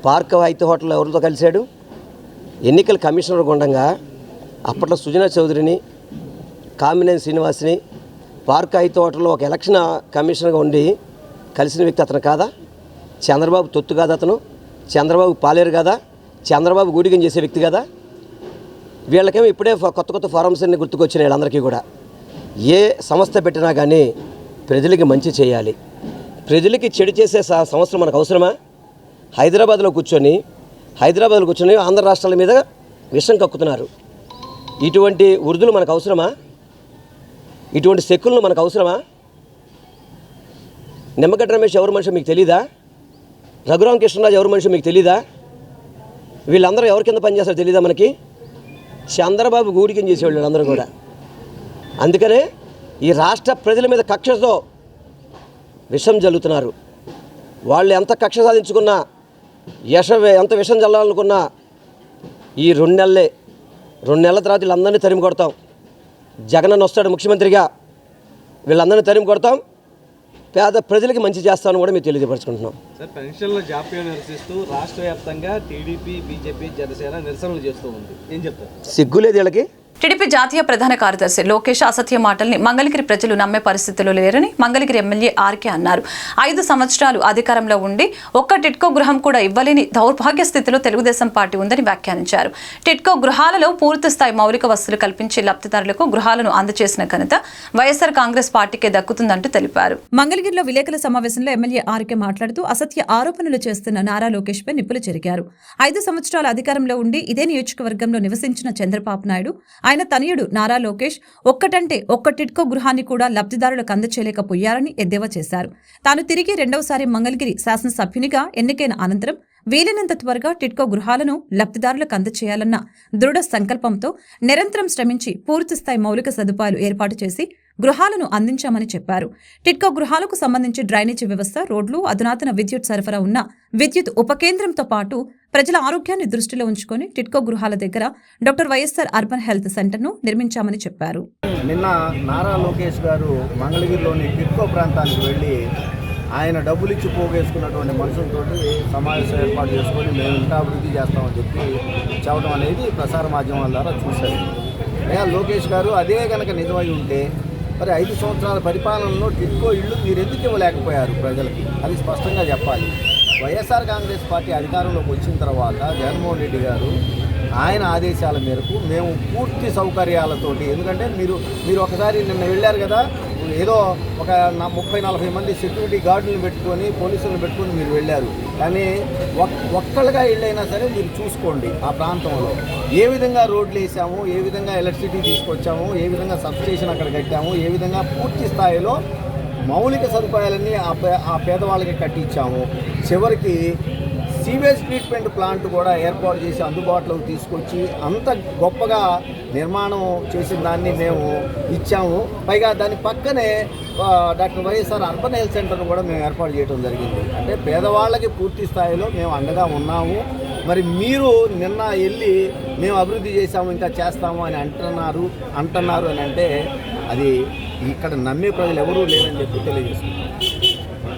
పార్క్ హైత్ హోటల్లో ఎవరితో కలిశాడు? ఎన్నికల కమిషనర్ గుండంగా అప్పట్లో సుజనా చౌదరిని, కామినేని శ్రీనివాస్ని పార్క్ హైత్ హోటల్లో ఒక ఎలక్షన్ కమిషనర్గా ఉండి కలిసిన వ్యక్తి అతను కాదా? చంద్రబాబు తొత్తు కాదా? అతను చంద్రబాబు పాలేరు కదా? చంద్రబాబు గూడిగం చేసే వ్యక్తి కదా? వీళ్ళకేమో ఇప్పుడే కొత్త ఫారమ్స్ అన్ని గుర్తుకొచ్చినాయి. వీళ్ళందరికీ కూడా ఏ సంస్థ పెట్టినా కానీ ప్రజలకి మంచి చేయాలి, ప్రజలకి చెడు చేసే సంవత్సరం మనకు అవసరమా? హైదరాబాద్లో కూర్చొని ఆంధ్ర రాష్ట్రాల మీద విషం కక్కుతున్నారు. ఇటువంటి వృద్ధులు మనకు అవసరమా? ఇటువంటి సెక్కులను మనకు అవసరమా? నిమ్మగడ్డ రమేష్ ఎవరు మనిషి మీకు తెలీదా? రఘురామ కృష్ణరాజు ఎవరు మనిషి మీకు తెలీదా? వీళ్ళందరూ ఎవరి కింద పనిచేస్తారో తెలీదా మనకి? చంద్రబాబు గూడికం చేసేవాళ్ళు వీళ్ళందరూ కూడా. అందుకనే ఈ రాష్ట్ర ప్రజల మీద కక్షతో విషం జల్లుతున్నారు. వాళ్ళు ఎంత కక్ష సాధించుకున్నా, ఎంత విషం చల్లాలనుకున్నా ఈ 2 నెలల తర్వాత వీళ్ళందరినీ తరిమి కొడతాం. జగనన్న వస్తాడు ముఖ్యమంత్రిగా, వీళ్ళందరినీ తరిమి కొడతాం. పేద ప్రజలకి మంచి చేస్తామని కూడా మేము తెలియజేపరుచుకుంటున్నాం. సార్, పెన్షన్ల జాప్యం నిరసిస్తూ రాష్ట్ర వ్యాప్తంగా టీడీపీ, బీజేపీ, జనసేన నిరసనలు చేస్తూ ఉంది. ఏం చెప్తారు? సిగ్గులేదు వీళ్ళకి. టీడీపీ జాతీయ ప్రధాన కార్యదర్శి లోకేష్ అసత్య మాటల్ని మంగళగిరి ప్రజలు నమ్మే పరిస్థితుల్లో లేరని మంగళగిరి ఎమ్మెల్యే ఆర్కే అన్నారు. 5 సంవత్సరాలు అధికారంలో ఉండి ఒక్క టిట్కో గృహం కూడా ఇవ్వలేని దౌర్భాగ్య స్థితిలో తెలుగుదేశం పార్టీ ఉందని వ్యాఖ్యానించారు. టిట్కో గృహాలలో పూర్తి స్థాయి మౌలిక వసతులు కల్పించి లబ్ధిదారులకు గృహాలను అందజేసిన ఘనత వైఎస్ఆర్ కాంగ్రెస్ పార్టీకే దక్కుతుందంటూ తెలిపారు. మంగళగిరిలో విలేకరుల సమావేశంలో ఎమ్మెల్యే ఆర్కే మాట్లాడుతూ అసత్య ఆరోపణలు చేస్తున్న నారా లోకేష్ పై నిప్పులు చెరిగారు. 5 సంవత్సరాల అధికారంలో ఉండి ఇదే నియోజకవర్గంలో నివసించిన చంద్రబాబు నాయుడు, ఆయన తనయుడు నారా లోకేష్ ఒక్కటంటే ఒక్క టిట్కో గృహాన్ని కూడా లబ్ధిదారులకు అందచేయలేకపోయారని ఎద్దేవా చేశారు. తాను తిరిగి రెండవసారి మంగళగిరి శాసనసభ్యునిగా ఎన్నికైన అనంతరం వీలైనంత త్వరగా టిట్కో గృహాలను లబ్ధిదారులకు అందచేయాలన్న దృఢ సంకల్పంతో నిరంతరం శ్రమించి పూర్తిస్థాయి మౌలిక సదుపాయాలు ఏర్పాటు చేసి గృహాలను అందించామని చెప్పారు. టిట్కో గృహాలకు సంబంధించి డ్రైనేజీ వ్యవస్థ, రోడ్లు, అధునాతన విద్యుత్ సరఫరా ఉన్న విద్యుత్ ఉపకేంద్రంతో పాటు ప్రజల ఆరోగ్యాన్ని దృష్టిలో ఉంచుకొని టిట్కో గృహాల దగ్గర డాక్టర్ వైఎస్ఆర్ అర్బన్ హెల్త్ సెంటర్ను నిర్మించామని చెప్పారు. నిన్న నారా లోకేష్ గారు మంగళగిరిలోని టిట్కో ప్రాంతానికి వెళ్ళి ఆయన డబ్బులు ఇచ్చి పోగేసుకున్నటువంటి మనుషులతో సమావేశం ఏర్పాటు చేసుకొని మేము ఇంకా అభివృద్ధి చేస్తామని చెప్పి చెప్పడం అనేది ప్రసార మాధ్యమాల ద్వారా చూశారు. అయ్యా లోకేష్ గారు, అదే కనుక నిజమై ఉంటే మరి 5 సంవత్సరాల పరిపాలనలో టిట్కో ఇళ్ళు మీరు ఎందుకు ఇవ్వలేకపోయారు ప్రజలకి? అది స్పష్టంగా చెప్పాలి. వైఎస్ఆర్ కాంగ్రెస్ పార్టీ అధికారంలోకి వచ్చిన తర్వాత జగన్మోహన్ రెడ్డి గారు ఆయన ఆదేశాల మేరకు మేము పూర్తి సౌకర్యాలతోటి, ఎందుకంటే మీరు ఒకసారి నిన్న వెళ్ళారు కదా, ఏదో ఒక 30-40 మంది సెక్యూరిటీ గార్డులను పెట్టుకొని పోలీసులను పెట్టుకొని మీరు వెళ్ళారు. కానీ ఒక్కళ్ళగా వెళ్ళైనా సరే మీరు చూసుకోండి ఆ ప్రాంతంలో ఏ విధంగా రోడ్లు వేసాము, ఏ విధంగా ఎలక్ట్రిసిటీ తీసుకొచ్చాము, ఏ విధంగా సబ్స్టేషన్ అక్కడ కట్టాము, ఏ విధంగా పూర్తి స్థాయిలో మౌలిక సదుపాయాలన్నీ ఆ పేదవాళ్ళకి కట్టించాము. చివరికి సీవేజ్ ట్రీట్మెంట్ ప్లాంట్ కూడా ఏర్పాటు చేసి అందుబాటులోకి తీసుకొచ్చి అంత గొప్పగా నిర్మాణం చేసిన దాన్ని మేము ఇచ్చాము. పైగా దాని పక్కనే డాక్టర్ వైఎస్ఆర్ అర్బన్ హెల్త్ సెంటర్ను కూడా మేము ఏర్పాటు చేయడం జరిగింది. అంటే పేదవాళ్ళకి పూర్తి స్థాయిలో మేము అండగా ఉన్నాము. మరి మీరు నిన్న వెళ్ళి మేము అభివృద్ధి చేశాము, ఇంకా చేస్తాము అని అంటున్నారు అని అంటే అది ఇక్కడ నమ్మే ప్రజలు ఎవరూ లేరని చెప్పి తెలియజేస్తున్నారు.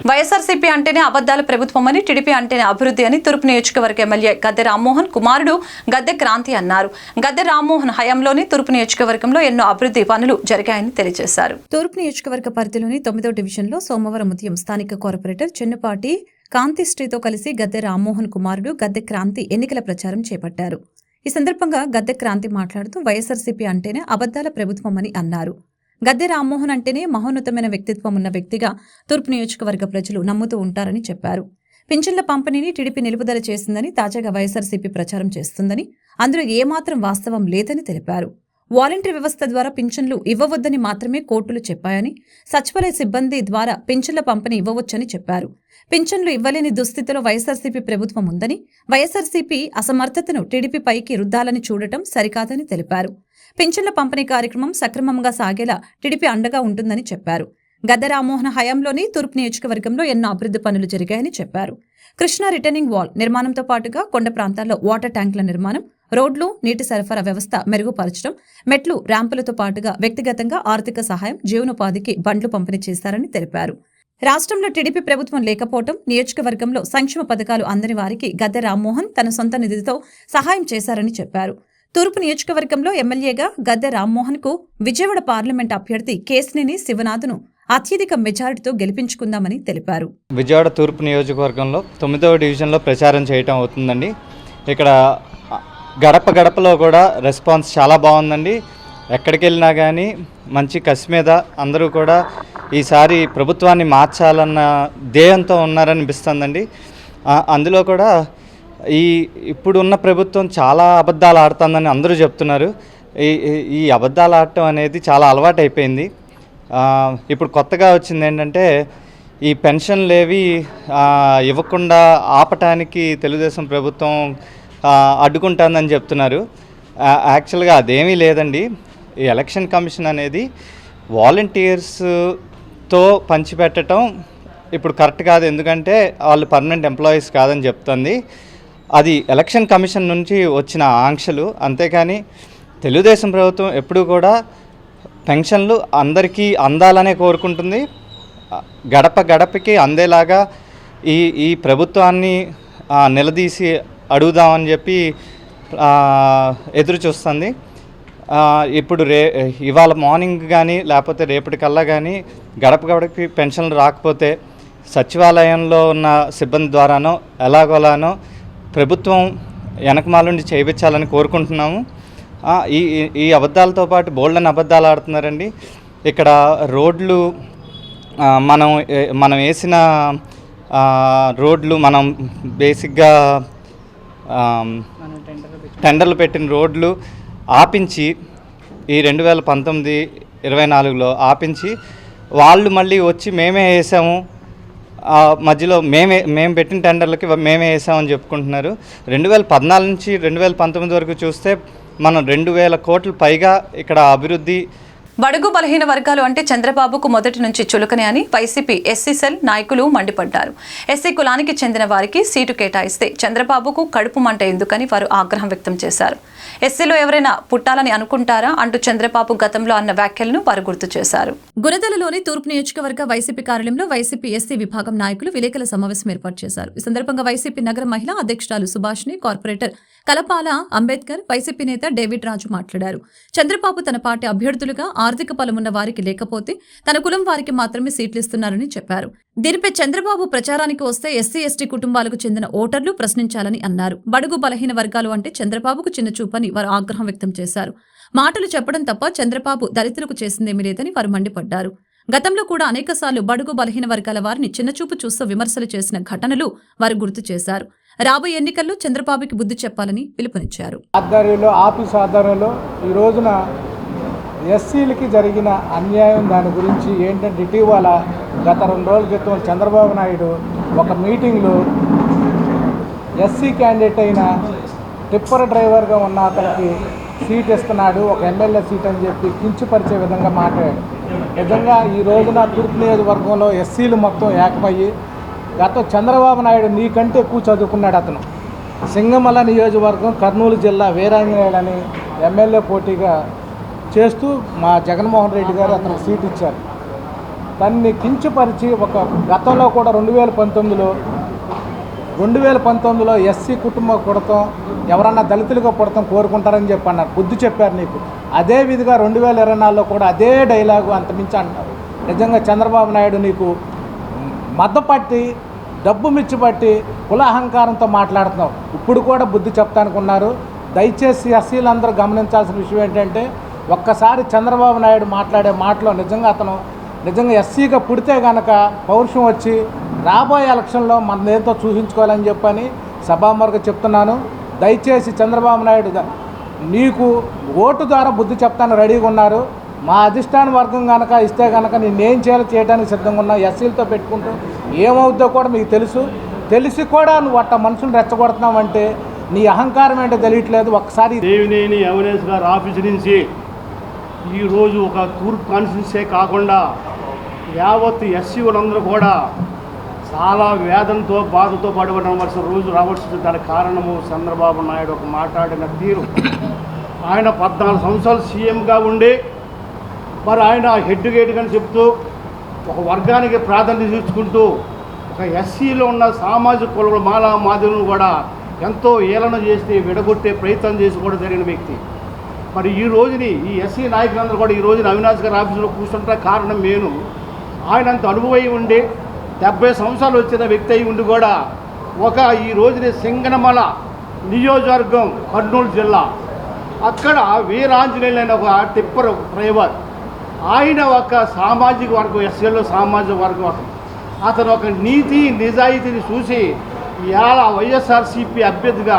వైఎస్ఆర్సీపీ అంటేనే అబద్దాల ప్రభుత్వమని, టీడీపీ అంటేనే అభివృద్ధి అని తూర్పు నియోజకవర్గ ఎమ్మెల్యే గద్దె రామ్మోహన్ కుమారుడు గద్దె క్రాంతి అన్నారు. గద్దె రామ్మోహన్ హయాంలోని తూర్పు నియోజకవర్గంలో ఎన్నో అభివృద్ధి పనులు జరిగాయని తెలియజేశారు. తూర్పు నియోజకవర్గ పరిధిలోని 9వ డివిజన్లో సోమవారం ఉదయం స్థానిక కార్పొరేటర్ చెన్నుపాటి కాంతిశ్రీతో కలిసి గద్దె రామ్మోహన్ కుమారుడు గద్దె క్రాంతి ఎన్నికల ప్రచారం చేపట్టారు. ఈ సందర్భంగా గద్దె క్రాంతి మాట్లాడుతూ వైఎస్ఆర్సీపీ అంటేనే అబద్దాల ప్రభుత్వమని అన్నారు. గద్దె రామ్మోహన్ అంటేనే మహోన్నతమైన వ్యక్తిత్వం ఉన్న వ్యక్తిగా తూర్పు నియోజకవర్గ ప్రజలు నమ్ముతూ ఉంటారని చెప్పారు. పింఛన్ల పంపిణీని టీడీపీ నిలుపుదల చేసిందని, తాజాగా వైఎస్ఆర్సీపీ ప్రచారం చేస్తుందని, అందులో ఏమాత్రం వాస్తవం లేదని తెలిపారు. వాలంటరీ వ్యవస్థ ద్వారా పింఛన్లు ఇవ్వవద్దని మాత్రమే కోర్టులు చెప్పాయని, సచివాలయ సిబ్బంది ద్వారా పింఛన్ల పంపిణీ ఇవ్వవచ్చని చెప్పారు. పింఛన్లు ఇవ్వలేని దుస్థితిలో వైఎస్ఆర్సీపీ ప్రభుత్వం ఉందని, వైఎస్ఆర్సీపీ అసమర్థతను టీడీపీ పైకి రుద్దాలని చూడటం సరికాదని తెలిపారు. పింఛన్ల పంపిణీ కార్యక్రమం సక్రమంగా సాగేలా టీడీపీ అండగా ఉంటుందని చెప్పారు. గద్దె రామ్మోహన్ హయాంలోని తూర్పు నియోజకవర్గంలో ఎన్నో అభివృద్ధి పనులు జరిగాయని చెప్పారు. కృష్ణా రిటర్నింగ్ వాల్ నిర్మాణంతో పాటుగా కొండ ప్రాంతాల్లో వాటర్ ట్యాంకుల నిర్మాణం, రోడ్లు, నీటి సరఫరా వ్యవస్థ మెరుగుపరచడం, మెట్లు, ర్యాంపులతో పాటుగా వ్యక్తిగతంగా ఆర్థిక సహాయం, జీవనోపాధికి బండ్లు పంపిణీ చేశారని తెలిపారు. రాష్ట్రంలో టీడీపీ ప్రభుత్వం లేకపోవడం, నియోజకవర్గంలో సంక్షేమ పథకాలు అందని వారికి గద్దె రామ్మోహన్ తన సొంత నిధితో సహాయం చేశారని చెప్పారు. తూర్పు నియోజకవర్గంలో ఎమ్మెల్యేగా గద్దె రామ్మోహన్ కు విజయవాడ పార్లమెంట్ అభ్యర్థి కేశినేని శివనాథ్ను అత్యధిక మెజారిటీతో గెలిపించుకుందామని తెలిపారు. విజయవాడ తూర్పు నియోజకవర్గంలో 9వ డివిజన్లో ప్రచారం చేయటం అవుతుందండి. ఇక్కడ గడపలో కూడా రెస్పాన్స్ చాలా బాగుందండి. ఎక్కడికి వెళ్ళినా కానీ మంచి కసి మీద అందరూ కూడా ఈసారి ప్రభుత్వాన్ని మార్చాలన్న ధ్యేయంతో ఉన్నారనిపిస్తుందండి. అందులో కూడా ఇప్పుడున్న ప్రభుత్వం చాలా అబద్ధాలు ఆడుతుందని అందరూ చెప్తున్నారు. ఈ అబద్ధాలు ఆడటం అనేది చాలా అలవాటు అయిపోయింది. ఇప్పుడు కొత్తగా వచ్చింది ఏంటంటే ఈ పెన్షన్లు ఏవి ఇవ్వకుండా ఆపటానికి తెలుగుదేశం ప్రభుత్వం అడ్డుకుంటుందని చెప్తున్నారు. యాక్చువల్గా అదేమీ లేదండి. ఈ ఎలక్షన్ కమిషన్ అనేది వాలంటీర్స్తో పంచిపెట్టడం ఇప్పుడు కరెక్ట్ కాదు. ఎందుకంటే వాళ్ళు పర్మనెంట్ ఎంప్లాయీస్ కాదని చెప్తుంది. అది ఎలక్షన్ కమిషన్ నుంచి వచ్చిన ఆంక్షలు. అంతేకాని తెలుగుదేశం ప్రభుత్వం ఎప్పుడూ కూడా పెన్షన్లు అందరికీ అందాలనే కోరుకుంటుంది. గడప గడపకి అందేలాగా ఈ ప్రభుత్వాన్ని నిలదీసి అడుగుదామని చెప్పి ఎదురు చూస్తుంది. ఇప్పుడు ఇవాళ మార్నింగ్ కానీ లేకపోతే రేపటికల్లా కానీ గడప గడపకి పెన్షన్లు రాకపోతే సచివాలయంలో ఉన్న సిబ్బంది ద్వారానో ఎలాగోలానో ప్రభుత్వం వెనకమాలుండి చేయించాలని కోరుకుంటున్నాము. ఈ అబద్ధాలతో పాటు బోల్డన్ అబద్ధాలు ఆడుతున్నారండి. ఇక్కడ రోడ్లు మనం వేసిన రోడ్లు మనం బేసిక్గా టెండర్లు పెట్టిన రోడ్లు ఆపించి ఈ 2019-24లో ఆపించి వాళ్ళు మళ్ళీ వచ్చి మేమే వేసాము, మధ్యలో మేము పెట్టిన టెండర్లకి మేమే వేసామని చెప్పుకుంటున్నారు. 2014 నుంచి 2019 వరకు చూస్తే మనం 2000 కోట్ల పైగా ఇక్కడ అభివృద్ధి. బడుగు బలహీన వర్గాలు అంటే చంద్రబాబుకు మొదటి నుంచి చులకనే అని వైసీపీ ఎస్సీ సెల్ నాయకులు మండిపడ్డారు. ఎస్సీ కులానికి చెందిన వారికి సీటు కేటాయిస్తే చంద్రబాబుకు కడుపు మంట ఎందుకని వారు ఆగ్రహం వ్యక్తం చేశారు. ఎస్సీలో ఎవరైనా పుట్టాలని అనుకుంటారా అంటూ చంద్రబాబు గతంలో అన్న వ్యాఖ్యలను వారు గుర్తు చేశారు. గుణదలలోని తూర్పు నియోజకవర్గ వైసీపీ కార్యాలయంలో వైసీపీ ఎస్సీ విభాగం నాయకులు విలేకరుల సమావేశం ఏర్పాటు చేశారు. ఈ సందర్భంగా వైసీపీ నగర మహిళా అధ్యక్షురాలు సుభాష్ని, కార్పొరేటర్ కలపాల అంబేద్కర్, వైసీపీ నేత డేవిడ్ రాజు మాట్లాడారు. చంద్రబాబు తన పార్టీ అభ్యర్థులుగా ఆర్థిక బలమున్న వారికి లేకపోతే తన కులం వారికి మాత్రమే సీట్లు ఇస్తున్నారని చెప్పారు. దీనిపై చంద్రబాబు ప్రచారానికి వస్తే ఎస్సీ ఎస్టీ కుటుంబాలకు చెందిన ఓటర్లు ప్రశ్నించాలని అన్నారు. బడుగు బలహీన వర్గాలు అంటే చంద్రబాబుకు చిన్న చూపని వారు ఆగ్రహం వ్యక్తం చేశారు. మాటలు చెప్పడం తప్ప చంద్రబాబు దళితులకు చేసిందేమీ లేదని వారు మండిపడ్డారు. గతంలో కూడా అనేకసార్లు బడుగు బలహీన వర్గాల వారిని చిన్నచూపు చూస్తూ విమర్శలు చేసిన ఘటనలు వారు గుర్తు చేశారు. రాబోయే ఎన్నికల్లో చంద్రబాబుకి బుద్ధి చెప్పాలని పిలుపునిచ్చారు. ఆఫీసు ఆధ్వర్యంలో ఈ రోజున ఎస్సీలకి జరిగిన అన్యాయం దాని గురించి ఏంటంటే ఇటీవల గత 2 రోజుల క్రితం చంద్రబాబు నాయుడు ఒక మీటింగ్లో ఎస్సీ క్యాండిడేట్ అయిన టిప్పర్ డ్రైవర్గా ఉన్న అతనికి సీట్ ఇస్తున్నాడు, ఒక ఎమ్మెల్యే సీట్ అని చెప్పి కించపరిచే విధంగా మాట్లాడాడు. నిజంగా ఈ రోజున తూర్పు నియోజకవర్గంలో ఎస్సీలు మొత్తం ఏకమయ్యి గత చంద్రబాబు నాయుడు నీకంటే ఎక్కువ చదువుకున్నాడు. అతను సింగమల నియోజకవర్గం కర్నూలు జిల్లా వీరాంజనేయుడు అని ఎమ్మెల్యే పోటీగా చేస్తూ మా జగన్మోహన్ రెడ్డి గారు అతనికి సీట్ ఇచ్చారు. దాన్ని కించపరిచి ఒక గతంలో కూడా 2019లో ఎస్సీ కుటుంబం పుడతాం, ఎవరన్నా దళితులుగా పుడతాం కోరుకుంటారని చెప్పి అన్నారు. బుద్ధి చెప్పారు నీకు. అదే విధిగా 2024లో కూడా అదే డైలాగు అంతమించి అంటారు. నిజంగా చంద్రబాబు నాయుడు నీకు మద్దపట్టి డబ్బు మిచ్చిపట్టి కులాహంకారంతో మాట్లాడుతున్నావు. ఇప్పుడు కూడా బుద్ధి చెప్తానుకున్నారు. దయచేసి ఎస్సీలందరూ గమనించాల్సిన విషయం ఏంటంటే ఒక్కసారి చంద్రబాబు నాయుడు మాట్లాడే మాటలో నిజంగా ఎస్సీగా పుడితే కనుక పౌరుషం వచ్చి రాబోయే ఎలక్షన్లో మన ఏంతో చూపించుకోవాలని చెప్పని సభాముఖంగా చెప్తున్నాను. దయచేసి చంద్రబాబు నాయుడు నీకు ఓటు ద్వారా బుద్ధి చెప్తాను రెడీగా ఉన్నారు. మా అధిష్టాన వర్గం కనుక ఇస్తే కనుక నేనేం చేయడానికి సిద్ధంగా ఉన్నా. ఎస్సీలతో పెట్టుకుంటూ ఏమవుద్దో కూడా మీకు తెలిసి కూడా నువ్వు అట్ట మనుషులు రెచ్చగొడుతున్నావంటే నీ అహంకారం ఏంటో తెలియట్లేదు. ఒకసారి దేవినేని అవినేష్ గారి ఆఫీసు నుంచి ఈరోజు ఒక తూర్పు కాన్స్టిట్యున్సీ కాకుండా యావత్ ఎస్సీలందరూ కూడా చాలా వేదనతో బాధతో పడవలసిన రోజు రావాల్సింది. దానికి కారణము చంద్రబాబు నాయుడు ఒక మాట్లాడిన తీరు. ఆయన 14 సంవత్సరాలు సీఎంగా ఉండి మరి ఆయన హెడ్ గేట్ అని చెప్తూ ఒక వర్గానికి ప్రాధాన్యత ఇచ్చుకుంటూ ఒక ఎస్సీలో ఉన్న సామాజిక కుల మాలా మాదిరులను కూడా ఎంతో ఏలన చేసి విడగొట్టే ప్రయత్నం చేసి కూడా జరిగిన వ్యక్తి. మరి ఈ రోజుని ఈ ఎస్సీ నాయకులందరూ కూడా ఈ రోజున అవినాష్ గారి ఆఫీసులో కూర్చుంటే కారణం నేను ఆయన అంత అనుభవం ఉండి 70 సంవత్సరాలు వచ్చిన వ్యక్తి అయి ఉండి కూడా ఈ రోజుని సింగనమల నియోజకవర్గం కర్నూలు జిల్లా అక్కడ వీరాంజనేయులు అనే ఒక టిప్పర్ డ్రైవర్, ఆయన ఒక సామాజిక వర్గం ఎస్సీలో సామాజిక వర్గం అతను ఒక నీతి నిజాయితీని చూసి ఇవాళ వైఎస్ఆర్సీపీ అభ్యర్థిగా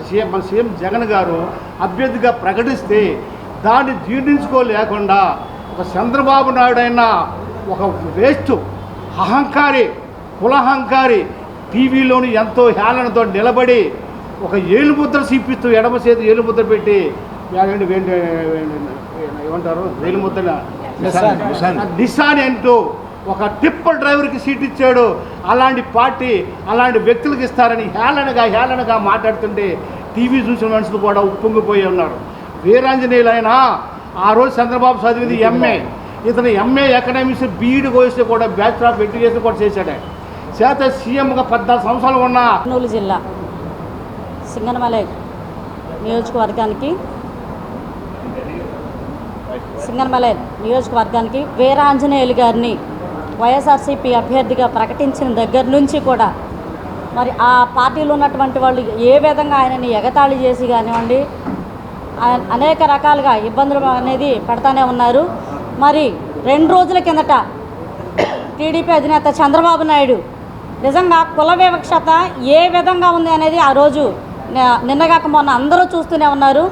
సీఎం జగన్ గారు అభ్యర్థిగా ప్రకటిస్తే దాన్ని జీర్ణించుకోలేకుండా ఒక చంద్రబాబు నాయుడు అయినా ఒక వేస్ట్ అహంకారి కులహంకారి టీవీలోని ఎంతో హేళనతో నిలబడి ఒక ఏలుముద్ర చూపిస్తూ ఎడమ చేతి ఏలుముద్ర పెట్టి ఏమంటారు ఏలుముద్ర నిశాని అంటూ ఒక టిప్పర్ డ్రైవర్కి సీట్ ఇచ్చాడు. అలాంటి పార్టీ అలాంటి వ్యక్తులకు ఇస్తారని హేళనగా మాట్లాడుతుంటే టీవీ చూసిన మనుషులు కూడా ఉప్పొంగిపోయి ఉన్నారు. వీరాంజనేయులు అయినా ఆ రోజు చంద్రబాబు చదివింది ఎంఏ, ఇతను ఎంఏ ఎకనామిక్స్ బీఈడి కోర్సు కూడా బ్యాచులర్ ఆఫ్ ఎడ్యుకేషన్ కూడా చేశాడే. చేత సీఎంగా 14 సంవత్సరాలు ఉన్నా. కర్నూలు జిల్లా సింగనమలై నియోజకవర్గానికి వీరాంజనేయులు గారిని వైఎస్ఆర్సీపీ అభ్యర్థిగా ప్రకటించిన దగ్గర నుంచి కూడా మరి ఆ పార్టీలో ఉన్నటువంటి వాళ్ళు ఏ విధంగా ఆయనని ఎగతాళి చేసి కానివ్వండి అనేక రకాలుగా ఇబ్బందులు అనేది పెడతానే ఉన్నారు. మరి 2 రోజుల కిందట టీడీపీ అధినేత చంద్రబాబు నాయుడు నిజంగా కుల వివక్షత ఏ విధంగా ఉంది అనేది ఆ రోజు నిన్నగాక మొన్న అందరూ చూస్తూనే ఉన్నారు.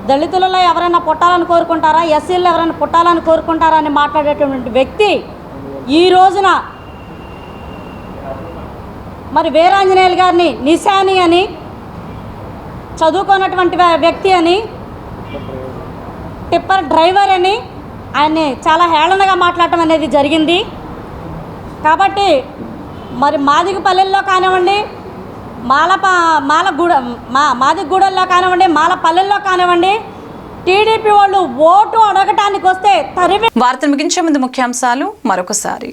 దళితులలో ఎవరైనా పుట్టాలని కోరుకుంటారా, ఎస్సీల్లో ఎవరైనా పుట్టాలని కోరుకుంటారా అని మాట్లాడేటువంటి వ్యక్తి ఈ రోజున మరి వీరాంజనేయులు గారిని నిశాని అని, చదువుకున్నటువంటి వ్యక్తి అని, టిప్పర్ డ్రైవర్ అని ఆయన్ని చాలా హేళనగా మాట్లాడటం అనేది జరిగింది. కాబట్టి మరి మాదిగపల్లెల్లో కానివ్వండి, మాదిగూడల్లో కానివ్వండి, మాలపల్లెల్లో కానివ్వండి, టీడీపీ వాళ్ళు ఓటు అడగటానికి వస్తే తరిమి. వార్తలు ముగించే ముందు ముఖ్యాంశాలు మరొకసారి.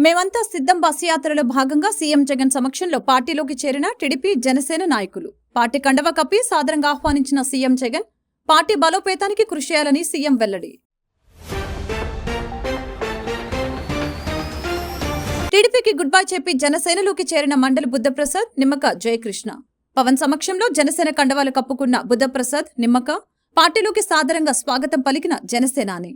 మేమంతా సిద్ధం బస్సు యాత్రలో భాగంగా సీఎం జగన్ సమక్షంలో పార్టీలోకి చేరిన టీడీపీ జనసేన నాయకులు. పార్టీ కండవ కప్పి సాదరంగా ఆహ్వానించిన సీఎం జగన్ పార్టీ బలోపేతానికి కృషి చేయాలని సీఎం వెల్లడి. టీడీపీకి గుడ్ బై చెప్పి జనసేనలోకి చేరిన మండలి బుద్ధప్రసాద్, నిమ్మక జయకృష్ణ. పవన్ సమక్షంలో జనసేన కండవాలు కప్పుకున్న బుద్ధప్రసాద్, నిమ్మక పార్టీలోకి సాదరంగా స్వాగతం పలికిన జనసేనాని.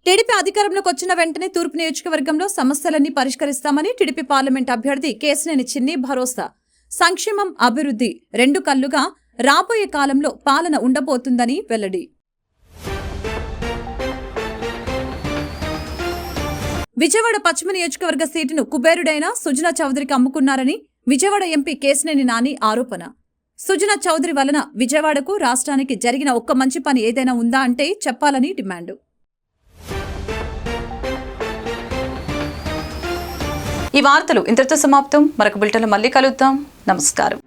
టీడీపీ అధికారంలోకి వచ్చిన వెంటనే తూర్పు నియోజకవర్గంలో సమస్యలన్నీ పరిష్కరిస్తామని టీడీపీ పార్లమెంట్ అభ్యర్థి కేశినేని చిన్ని భరోసా. సంక్షేమం, అభివృద్ధి 2 కళ్లుగా రాబోయే కాలంలో పాలన ఉండబోతుందని వెల్లడి. విజయవాడ పశ్చిమ నియోజకవర్గ సీటును కుబేరుడైన సుజనా చౌదరికి అమ్ముకున్నారని విజయవాడ ఎంపీ కేశినేని నాని ఆరోపణ. సుజనా చౌదరి వలన విజయవాడకు, రాష్ట్రానికి జరిగిన ఒక్క మంచి పని ఏదైనా ఉందా అంటే చెప్పాలని డిమాండ్. ఈ వార్తలు ఇంతటితో సమాప్తం. మరొక బులెటిన్లో మళ్ళీ కలుద్దాం. నమస్కారం.